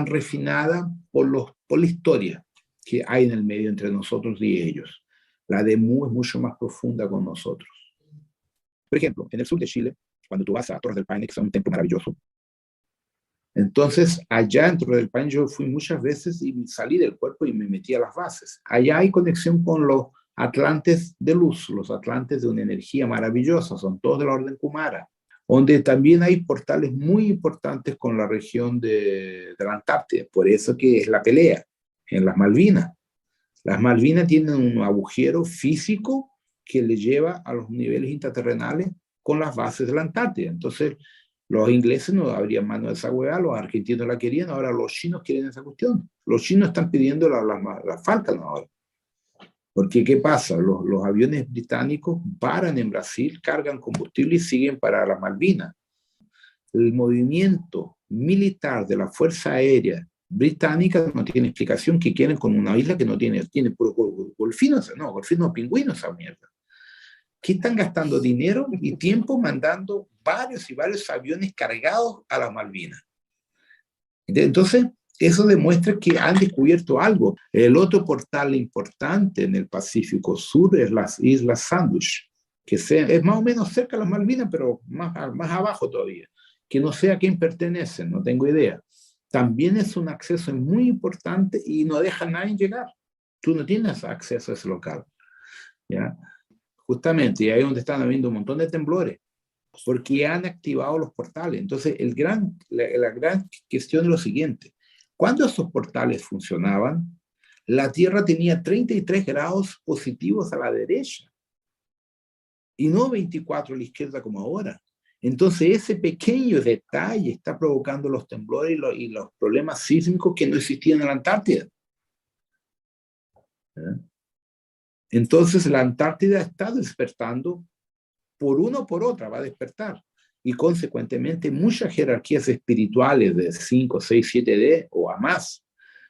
refinada por la historia que hay en el medio entre nosotros y ellos. La de Mu es mucho más profunda con nosotros. Por ejemplo, en el sur de Chile, cuando tú vas a Torres del Paine, que es un templo maravilloso, entonces allá en Torres del Paine yo fui muchas veces y salí del cuerpo y me metí a las bases. Allá hay conexión con los atlantes de luz, los atlantes de una energía maravillosa, son todos de la orden Kumara, donde también hay portales muy importantes con la región de la Antártida, por eso que es la pelea en las Malvinas. Las Malvinas tienen un agujero físico que le lleva a los niveles intraterrenales con las bases de la Antártida. Entonces, los ingleses no abrían mano de esa hueá, los argentinos la querían, ahora los chinos quieren esa cuestión. Los chinos están pidiendo la falta ahora. Porque, ¿qué pasa? Los aviones británicos paran en Brasil, cargan combustible y siguen para las Malvinas. El movimiento militar de la Fuerza Aérea Británica no tiene explicación que quieren con una isla que no tiene puro golfinos, no, golfinos pingüinos, esa mierda. ¿Qué están gastando dinero y tiempo mandando varios y varios aviones cargados a las Malvinas? Entonces, eso demuestra que han descubierto algo. El otro portal importante en el Pacífico Sur es las Islas Sandwich, que es más o menos cerca de las Malvinas, pero más abajo todavía. Que no sé a quién pertenecen, no tengo idea. También es un acceso muy importante y no deja a nadie llegar. Tú no tienes acceso a ese local. ¿Ya? Justamente, y ahí es donde están habiendo un montón de temblores, porque ya han activado los portales. Entonces, la gran cuestión es lo siguiente. Cuando esos portales funcionaban, la Tierra tenía 33 grados positivos a la derecha y no 24 a la izquierda como ahora. Entonces, ese pequeño detalle está provocando los temblores y los problemas sísmicos que no existían en la Antártida. Entonces, la Antártida está despertando por una o por otra, va a despertar. Y consecuentemente, muchas jerarquías espirituales de 5, 6, 7D o a más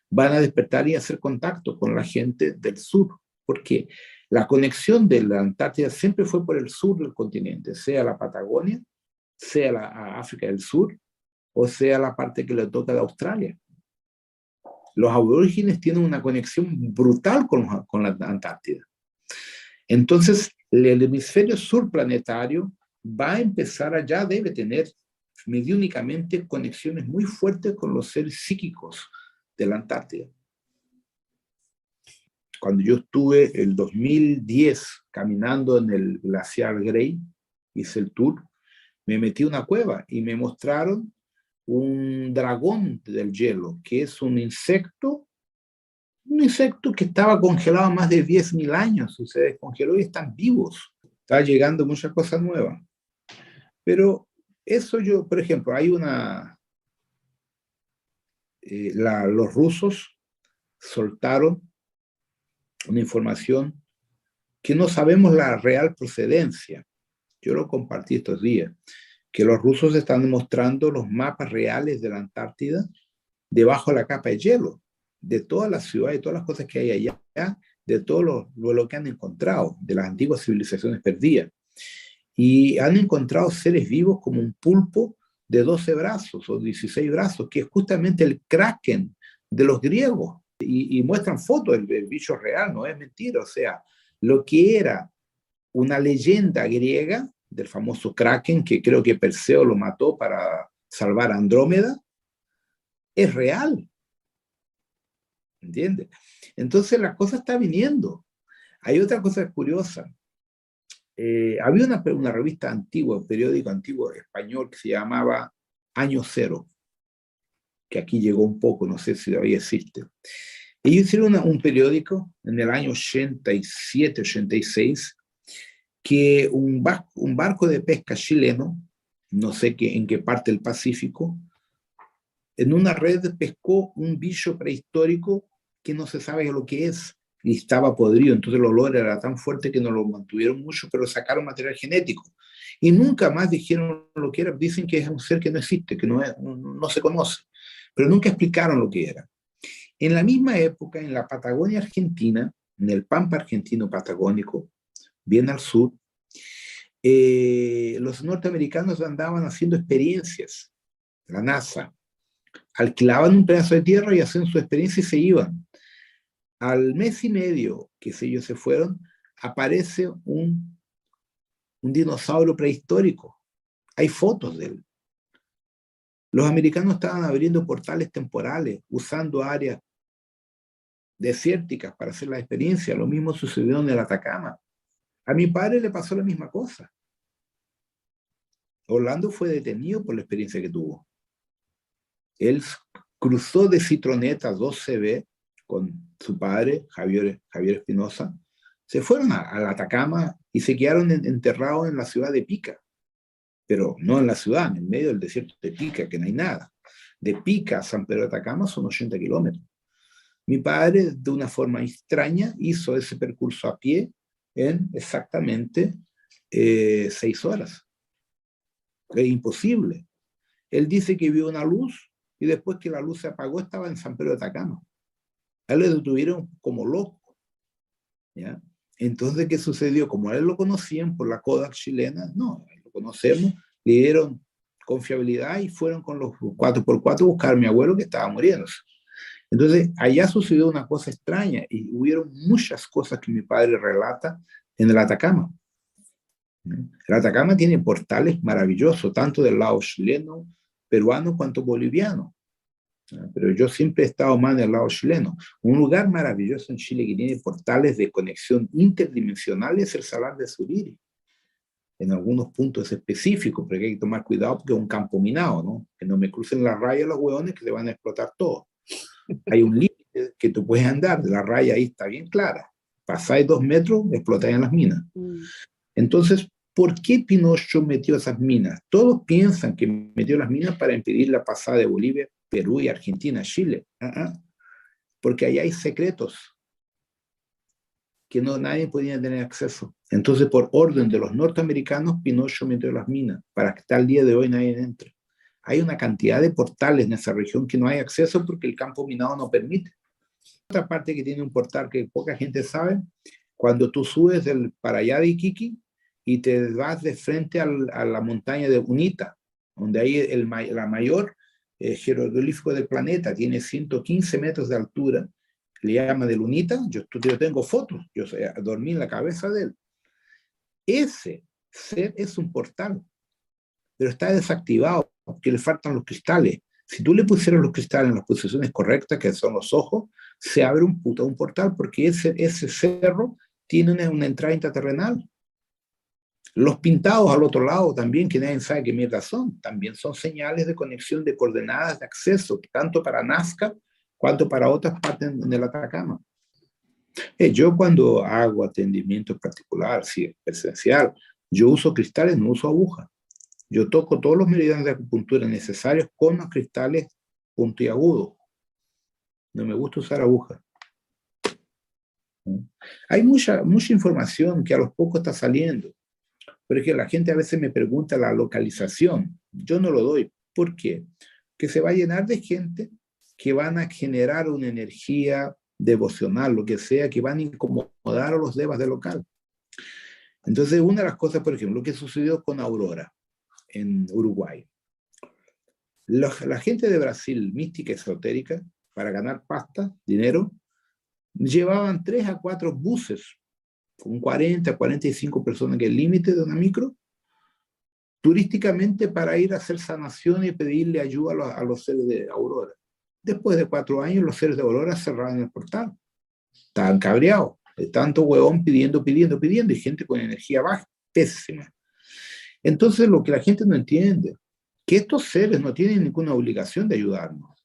van a despertar y hacer contacto con la gente del sur. Porque la conexión de la Antártida siempre fue por el sur del continente, sea la Patagonia, sea a África del Sur, o sea la parte que le toca de Australia. Los aborígenes tienen una conexión brutal con la Antártida. Entonces, el hemisferio sur planetario va a empezar ya debe tener mediúnicamente conexiones muy fuertes con los seres psíquicos de la Antártida. Cuando yo estuve el 2010 caminando en el glaciar Grey, hice el tour, me metí a una cueva y me mostraron un dragón del hielo, que es un insecto que estaba congelado más de 10.000 años, y se descongeló y están vivos. Está llegando muchas cosas nuevas. Pero eso yo, por ejemplo, hay los rusos soltaron una información que no sabemos la real procedencia. Yo lo compartí estos días, que los rusos están mostrando los mapas reales de la Antártida debajo de la capa de hielo, de todas las ciudades, de todas las cosas que hay allá, de todo lo que han encontrado, de las antiguas civilizaciones perdidas. Y han encontrado seres vivos como un pulpo de 12 brazos o 16 brazos, que es justamente el kraken de los griegos. Y muestran fotos del bicho real, no es mentira. O sea, lo que era una leyenda griega del famoso kraken, que creo que Perseo lo mató para salvar a Andrómeda, es real. ¿Entiendes? Entonces la cosa está viniendo. Hay otra cosa curiosa. Había una revista antigua, un periódico antiguo español que se llamaba Año Cero, que aquí llegó un poco, no sé si todavía existe. Ellos hicieron un periódico en el año 87, 86, que un barco de pesca chileno, no sé en qué parte del Pacífico, en una red pescó un bicho prehistórico que no se sabe lo que es, y estaba podrido, entonces el olor era tan fuerte que no lo mantuvieron mucho, pero sacaron material genético. Y nunca más dijeron lo que era, dicen que es un ser que no existe, que no se conoce, pero nunca explicaron lo que era. En la misma época, en la Patagonia Argentina, en el Pampa argentino patagónico, bien al sur, los norteamericanos andaban haciendo experiencias, la NASA, alquilaban un pedazo de tierra y hacían su experiencia y se iban. Al mes y medio que ellos se fueron, aparece un dinosaurio prehistórico. Hay fotos de él. Los americanos estaban abriendo portales temporales, usando áreas desérticas para hacer la experiencia. Lo mismo sucedió en el Atacama. A mi padre le pasó la misma cosa. Orlando fue detenido por la experiencia que tuvo. Él cruzó de Citroneta 2CB con su padre, Javier Espinosa, se fueron al Atacama y se quedaron enterrados en la ciudad de Pica, pero no en la ciudad, en el medio del desierto de Pica, que no hay nada. De Pica a San Pedro de Atacama son 80 kilómetros. Mi padre, de una forma extraña, hizo ese percurso a pie en exactamente 6 horas. Es imposible. Él dice que vio una luz y después que la luz se apagó estaba en San Pedro de Atacama. A él le detuvieron como loco, ¿ya? Entonces, ¿qué sucedió? Como a él lo conocían por la Kodak chilena, no, lo conocemos, le dieron confiabilidad y fueron con los 4x4 a buscar a mi abuelo que estaba muriéndose. Entonces, allá sucedió una cosa extraña y hubieron muchas cosas que mi padre relata en el Atacama. El Atacama tiene portales maravillosos, tanto del lado chileno, peruano, cuanto boliviano. Pero yo siempre he estado más del lado chileno. Un lugar maravilloso en Chile que tiene portales de conexión interdimensional es el Salar de Suriri. En algunos puntos específicos, porque hay que tomar cuidado porque es un campo minado, ¿no? Que no me crucen las rayas los hueones que se van a explotar todo. Hay un límite que tú puedes andar, la raya ahí está bien clara. Pasáis 2 metros, explotáis en las minas. Entonces, ¿por qué Pinocho metió esas minas? Todos piensan que metió las minas para impedir la pasada de Bolivia, Perú y Argentina a Chile. Porque allá hay secretos que nadie podía tener acceso. Entonces, por orden de los norteamericanos, Pinocho metió las minas para que hasta el día de hoy nadie entre. Hay una cantidad de portales en esa región que no hay acceso porque el campo minado no permite. Otra parte que tiene un portal que poca gente sabe, cuando tú subes para allá de Iquique y te vas de frente a la montaña de Unita, donde hay la mayor jeroglífico del planeta, tiene 115 metros de altura, le llama de Lunita, yo tengo fotos, yo dormí en la cabeza de él. Ese ser es un portal, pero está desactivado porque le faltan los cristales. Si tú le pusieras los cristales en las posiciones correctas, que son los ojos, se abre un portal porque ese cerro tiene una entrada intraterrenal. Los pintados al otro lado también, que nadie sabe qué mierda son, también son señales de conexión de coordenadas de acceso, tanto para Nazca cuanto para otras partes del Atacama. Yo cuando hago atendimiento particular, si es presencial, yo uso cristales, no uso agujas. Yo toco todos los meridianos de acupuntura necesarios con los cristales puntiagudos. No me gusta usar agujas. Hay mucha información que a los pocos está saliendo. Pero es que la gente a veces me pregunta la localización. Yo no lo doy. ¿Por qué? Que se va a llenar de gente que van a generar una energía devocional, lo que sea, que van a incomodar a los devas del local. Entonces, una de las cosas, por ejemplo, lo que sucedió con Aurora en Uruguay. La gente de Brasil, mística esotérica, para ganar pasta, dinero, llevaban 3 a 4 buses con 40 a 45 personas, que es el límite de una micro, turísticamente para ir a hacer sanación y pedirle ayuda a los seres de Aurora. Después de 4 años, los seres de Aurora cerraron el portal. Estaban cabreados, de tanto huevón pidiendo, y gente con energía baja, pésima. Entonces, lo que la gente no entiende, que estos seres no tienen ninguna obligación de ayudarnos,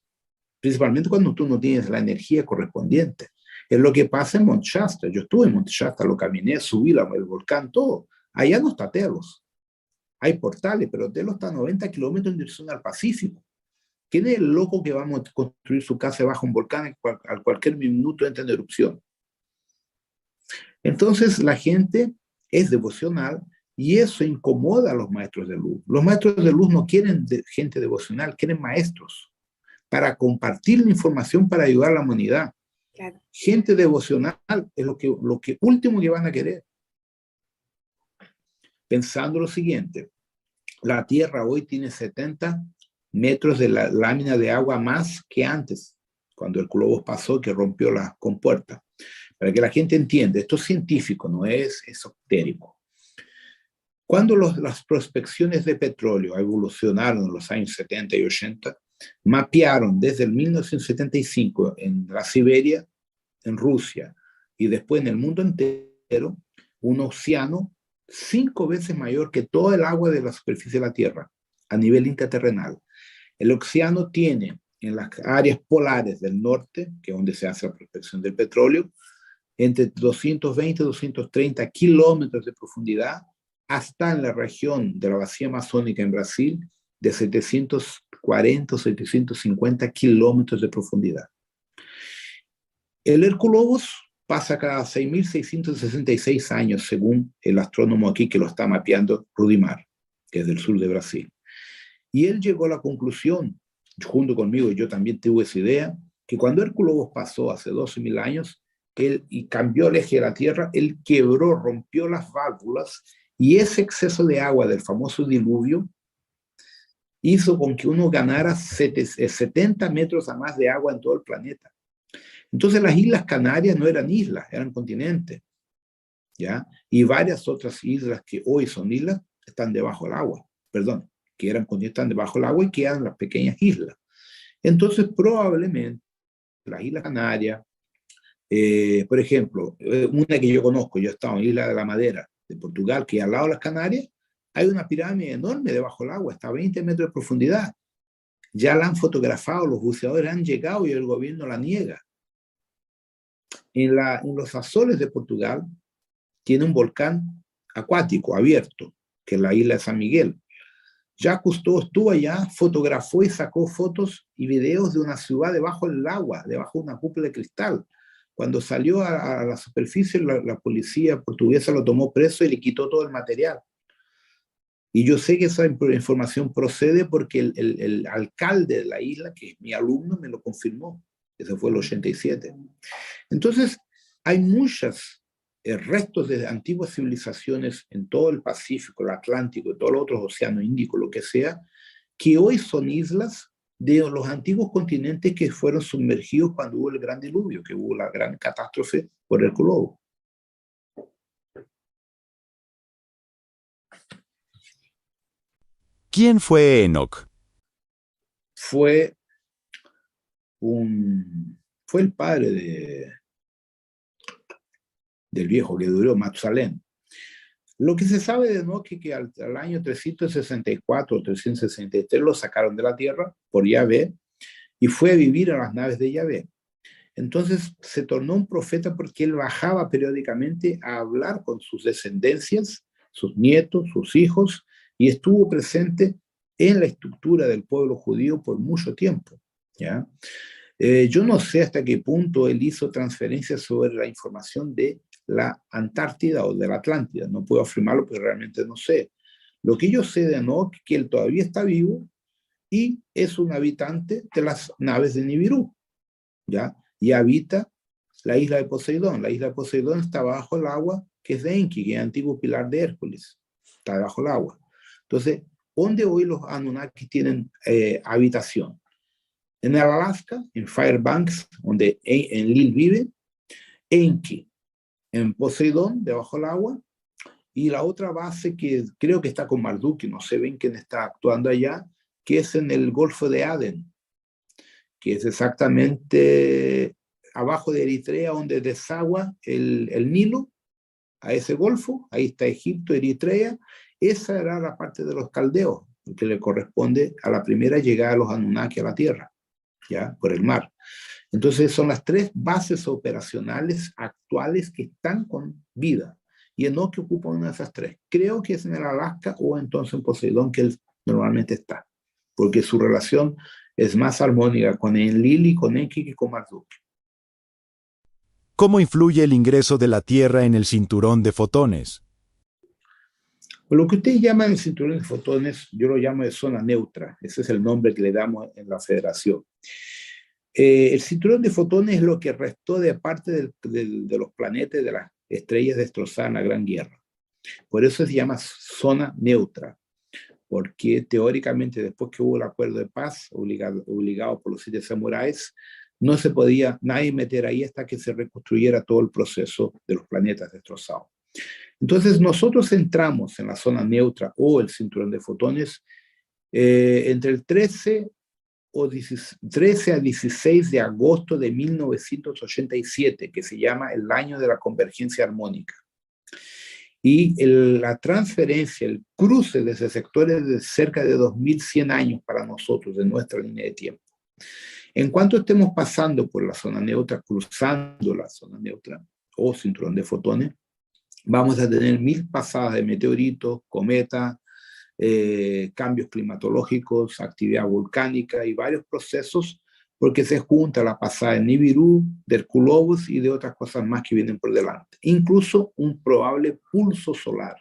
principalmente cuando tú no tienes la energía correspondiente. Es lo que pasa en Monte Shasta. Yo estuve en Monte Shasta, lo caminé, subí el volcán, todo. Allá no está Telos. Hay portales, pero Telos está a 90 kilómetros en dirección al Pacífico. ¿Quién es el loco que va a construir su casa bajo un volcán al cualquier minuto entra en erupción? Entonces la gente es devocional y eso incomoda a los maestros de luz. Los maestros de luz no quieren gente devocional, quieren maestros para compartir la información para ayudar a la humanidad. Claro. Gente devocional es lo que último que van a querer. Pensando lo siguiente, la Tierra hoy tiene 70 metros de la lámina de agua más que antes, cuando el globo pasó, que rompió las compuertas. Para que la gente entienda, esto es científico, no es esotérico. Cuando las prospecciones de petróleo evolucionaron en los años 70 y 80, mapearon desde el 1975 en la Siberia, en Rusia, y después en el mundo entero, un océano 5 veces mayor que todo el agua de la superficie de la Tierra, a nivel intraterrenal. El océano tiene en las áreas polares del norte, que es donde se hace la prospección del petróleo, entre 220 y 230 kilómetros de profundidad, hasta en la región de la Bacia Amazónica en Brasil, de 740 o 750 kilómetros de profundidad. El Herculobos pasa cada 6.666 años, según el astrónomo aquí que lo está mapeando, Rudimar, que es del sur de Brasil. Y él llegó a la conclusión, junto conmigo, yo también tuve esa idea, que cuando Herculobos pasó hace 12.000 años, y cambió el eje de la Tierra, él quebró, rompió las válvulas, y ese exceso de agua del famoso diluvio hizo con que uno ganara 70 metros a más de agua en todo el planeta. Entonces las Islas Canarias no eran islas, eran continentes, ¿ya? Y varias otras islas que hoy son islas están debajo del agua, perdón, que eran continentes están debajo del agua y quedan las pequeñas islas. Entonces probablemente las Islas Canarias, por ejemplo, una que yo conozco, yo he estado en Isla de la Madera, de Portugal, que al lado de las Canarias hay una pirámide enorme debajo del agua, está a 20 metros de profundidad. Ya la han fotografado, los buceadores han llegado y el gobierno la niega. En los Azores de Portugal tiene un volcán acuático abierto, que es la isla de San Miguel. Jacques Cousteau estuvo allá, fotografó y sacó fotos y videos de una ciudad debajo del agua, debajo de una cúpula de cristal. Cuando salió a la superficie, la policía portuguesa lo tomó preso y le quitó todo el material. Y yo sé que esa información procede porque el alcalde de la isla, que es mi alumno, me lo confirmó. Ese fue el 87. Entonces, hay muchos restos de antiguas civilizaciones en todo el Pacífico, el Atlántico, y todos los otros océanos Índico, lo que sea, que hoy son islas de los antiguos continentes que fueron sumergidos cuando hubo el gran diluvio, que hubo la gran catástrofe por el globo. ¿Quién fue Enoc? Fue el padre del viejo que duró, Matusalén. Lo que se sabe de Enoc es que al año 364 o 363 lo sacaron de la tierra por Yahvé y fue a vivir a las naves de Yahvé. Entonces se tornó un profeta porque él bajaba periódicamente a hablar con sus descendencias, sus nietos, sus hijos, y estuvo presente en la estructura del pueblo judío por mucho tiempo, ¿ya? Yo no sé hasta qué punto él hizo transferencias sobre la información de la Antártida o de la Atlántida. No puedo afirmarlo porque realmente no sé. Lo que yo sé de Enoch es que él todavía está vivo y es un habitante de las naves de Nibiru, ¿ya? Y habita la isla de Poseidón. La isla de Poseidón está bajo el agua, que es de Enki, que es el antiguo pilar de Hércules. Está bajo el agua. Entonces, ¿dónde hoy los Anunnaki tienen habitación? En el Alaska, en Fairbanks, donde Enlil vive, Enki, en Poseidón, debajo del agua, y la otra base que creo que está con Marduk, no sé bien quién está actuando allá, que es en el Golfo de Adén, que es exactamente abajo de Eritrea, donde desagua el Nilo, a ese golfo, ahí está Egipto, Eritrea, esa era la parte de los caldeos, que le corresponde a la primera llegada de los Anunnaki a la Tierra, ¿ya? Por el mar. Entonces son las tres bases operacionales actuales que están con vida, y Enoch que ocupa una de esas tres. Creo que es en el Alaska o entonces en Poseidón que él normalmente está, porque su relación es más armónica con Enlil y con Enki que con Marduk. ¿Cómo influye el ingreso de la Tierra en el cinturón de fotones? Lo que ustedes llaman el cinturón de fotones, yo lo llamo de zona neutra. Ese es el nombre que le damos en la federación. El cinturón de fotones es lo que restó de parte de los planetas, de las estrellas destrozadas en la Gran Guerra. Por eso se llama zona neutra, porque teóricamente después que hubo el acuerdo de paz, obligado por los 7 samuráis, no se podía nadie meter ahí hasta que se reconstruyera todo el proceso de los planetas destrozados. Entonces nosotros entramos en la zona neutra o el cinturón de fotones entre el 13 a 16 de agosto de 1987, que se llama el año de la convergencia armónica. Y la transferencia, el cruce de ese sector es de cerca de 2100 años para nosotros, de nuestra línea de tiempo. En cuanto estemos pasando por la zona neutra, cruzando la zona neutra o cinturón de fotones, vamos a tener 1000 pasadas de meteoritos, cometas, cambios climatológicos, actividad volcánica y varios procesos, porque se junta la pasada de Nibiru, de Herculobus y de otras cosas más que vienen por delante. Incluso un probable pulso solar,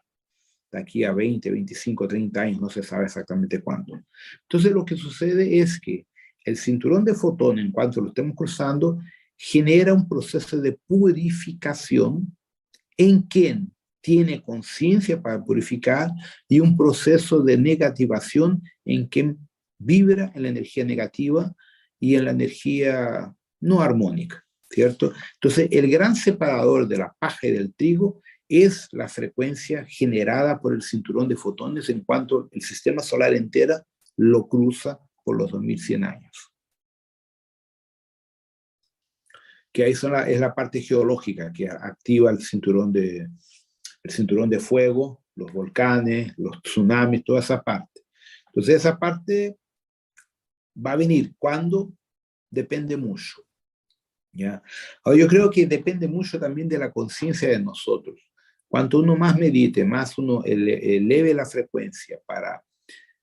de aquí a 20, 25, 30 años, no se sabe exactamente cuándo. Entonces lo que sucede es que el cinturón de fotones, en cuanto lo estemos cruzando, genera un proceso de purificación en quien tiene conciencia para purificar y un proceso de negativación en quien vibra en la energía negativa y en la energía no armónica, ¿cierto? Entonces, el gran separador de la paja y del trigo es la frecuencia generada por el cinturón de fotones en cuanto el sistema solar entera lo cruza por los 2100 años. Que ahí es la parte geológica que activa el cinturón de fuego, los volcanes, los tsunamis, toda esa parte. Entonces esa parte va a venir. ¿Cuándo? Depende mucho. ¿Ya? Ahora yo creo que depende mucho también de la conciencia de nosotros. Cuanto uno más medite, más uno eleve la frecuencia para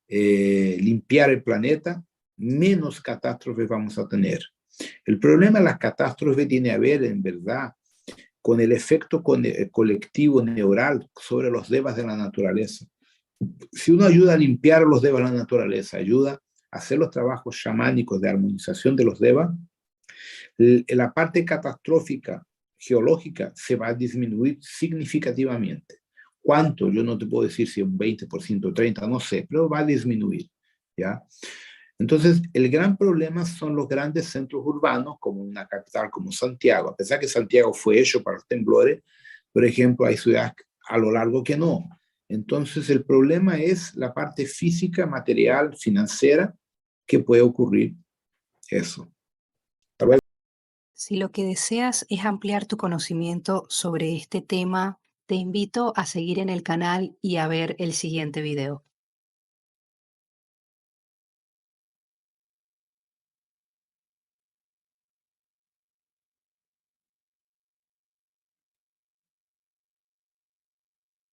limpiar el planeta, menos catástrofes vamos a tener. El problema de las catástrofes tiene a ver, en verdad, con el efecto colectivo neural sobre los devas de la naturaleza. Si uno ayuda a limpiar los devas de la naturaleza, ayuda a hacer los trabajos chamánicos de armonización de los devas, la parte catastrófica geológica se va a disminuir significativamente. ¿Cuánto? Yo no te puedo decir si un 20%, 30%, no sé, pero va a disminuir, ¿ya? Entonces, el gran problema son los grandes centros urbanos, como una capital como Santiago. A pesar que Santiago fue hecho para los temblores, por ejemplo, hay ciudades a lo largo que no. Entonces, el problema es la parte física, material, financiera, que puede ocurrir eso. Si lo que deseas es ampliar tu conocimiento sobre este tema, te invito a seguir en el canal y a ver el siguiente video.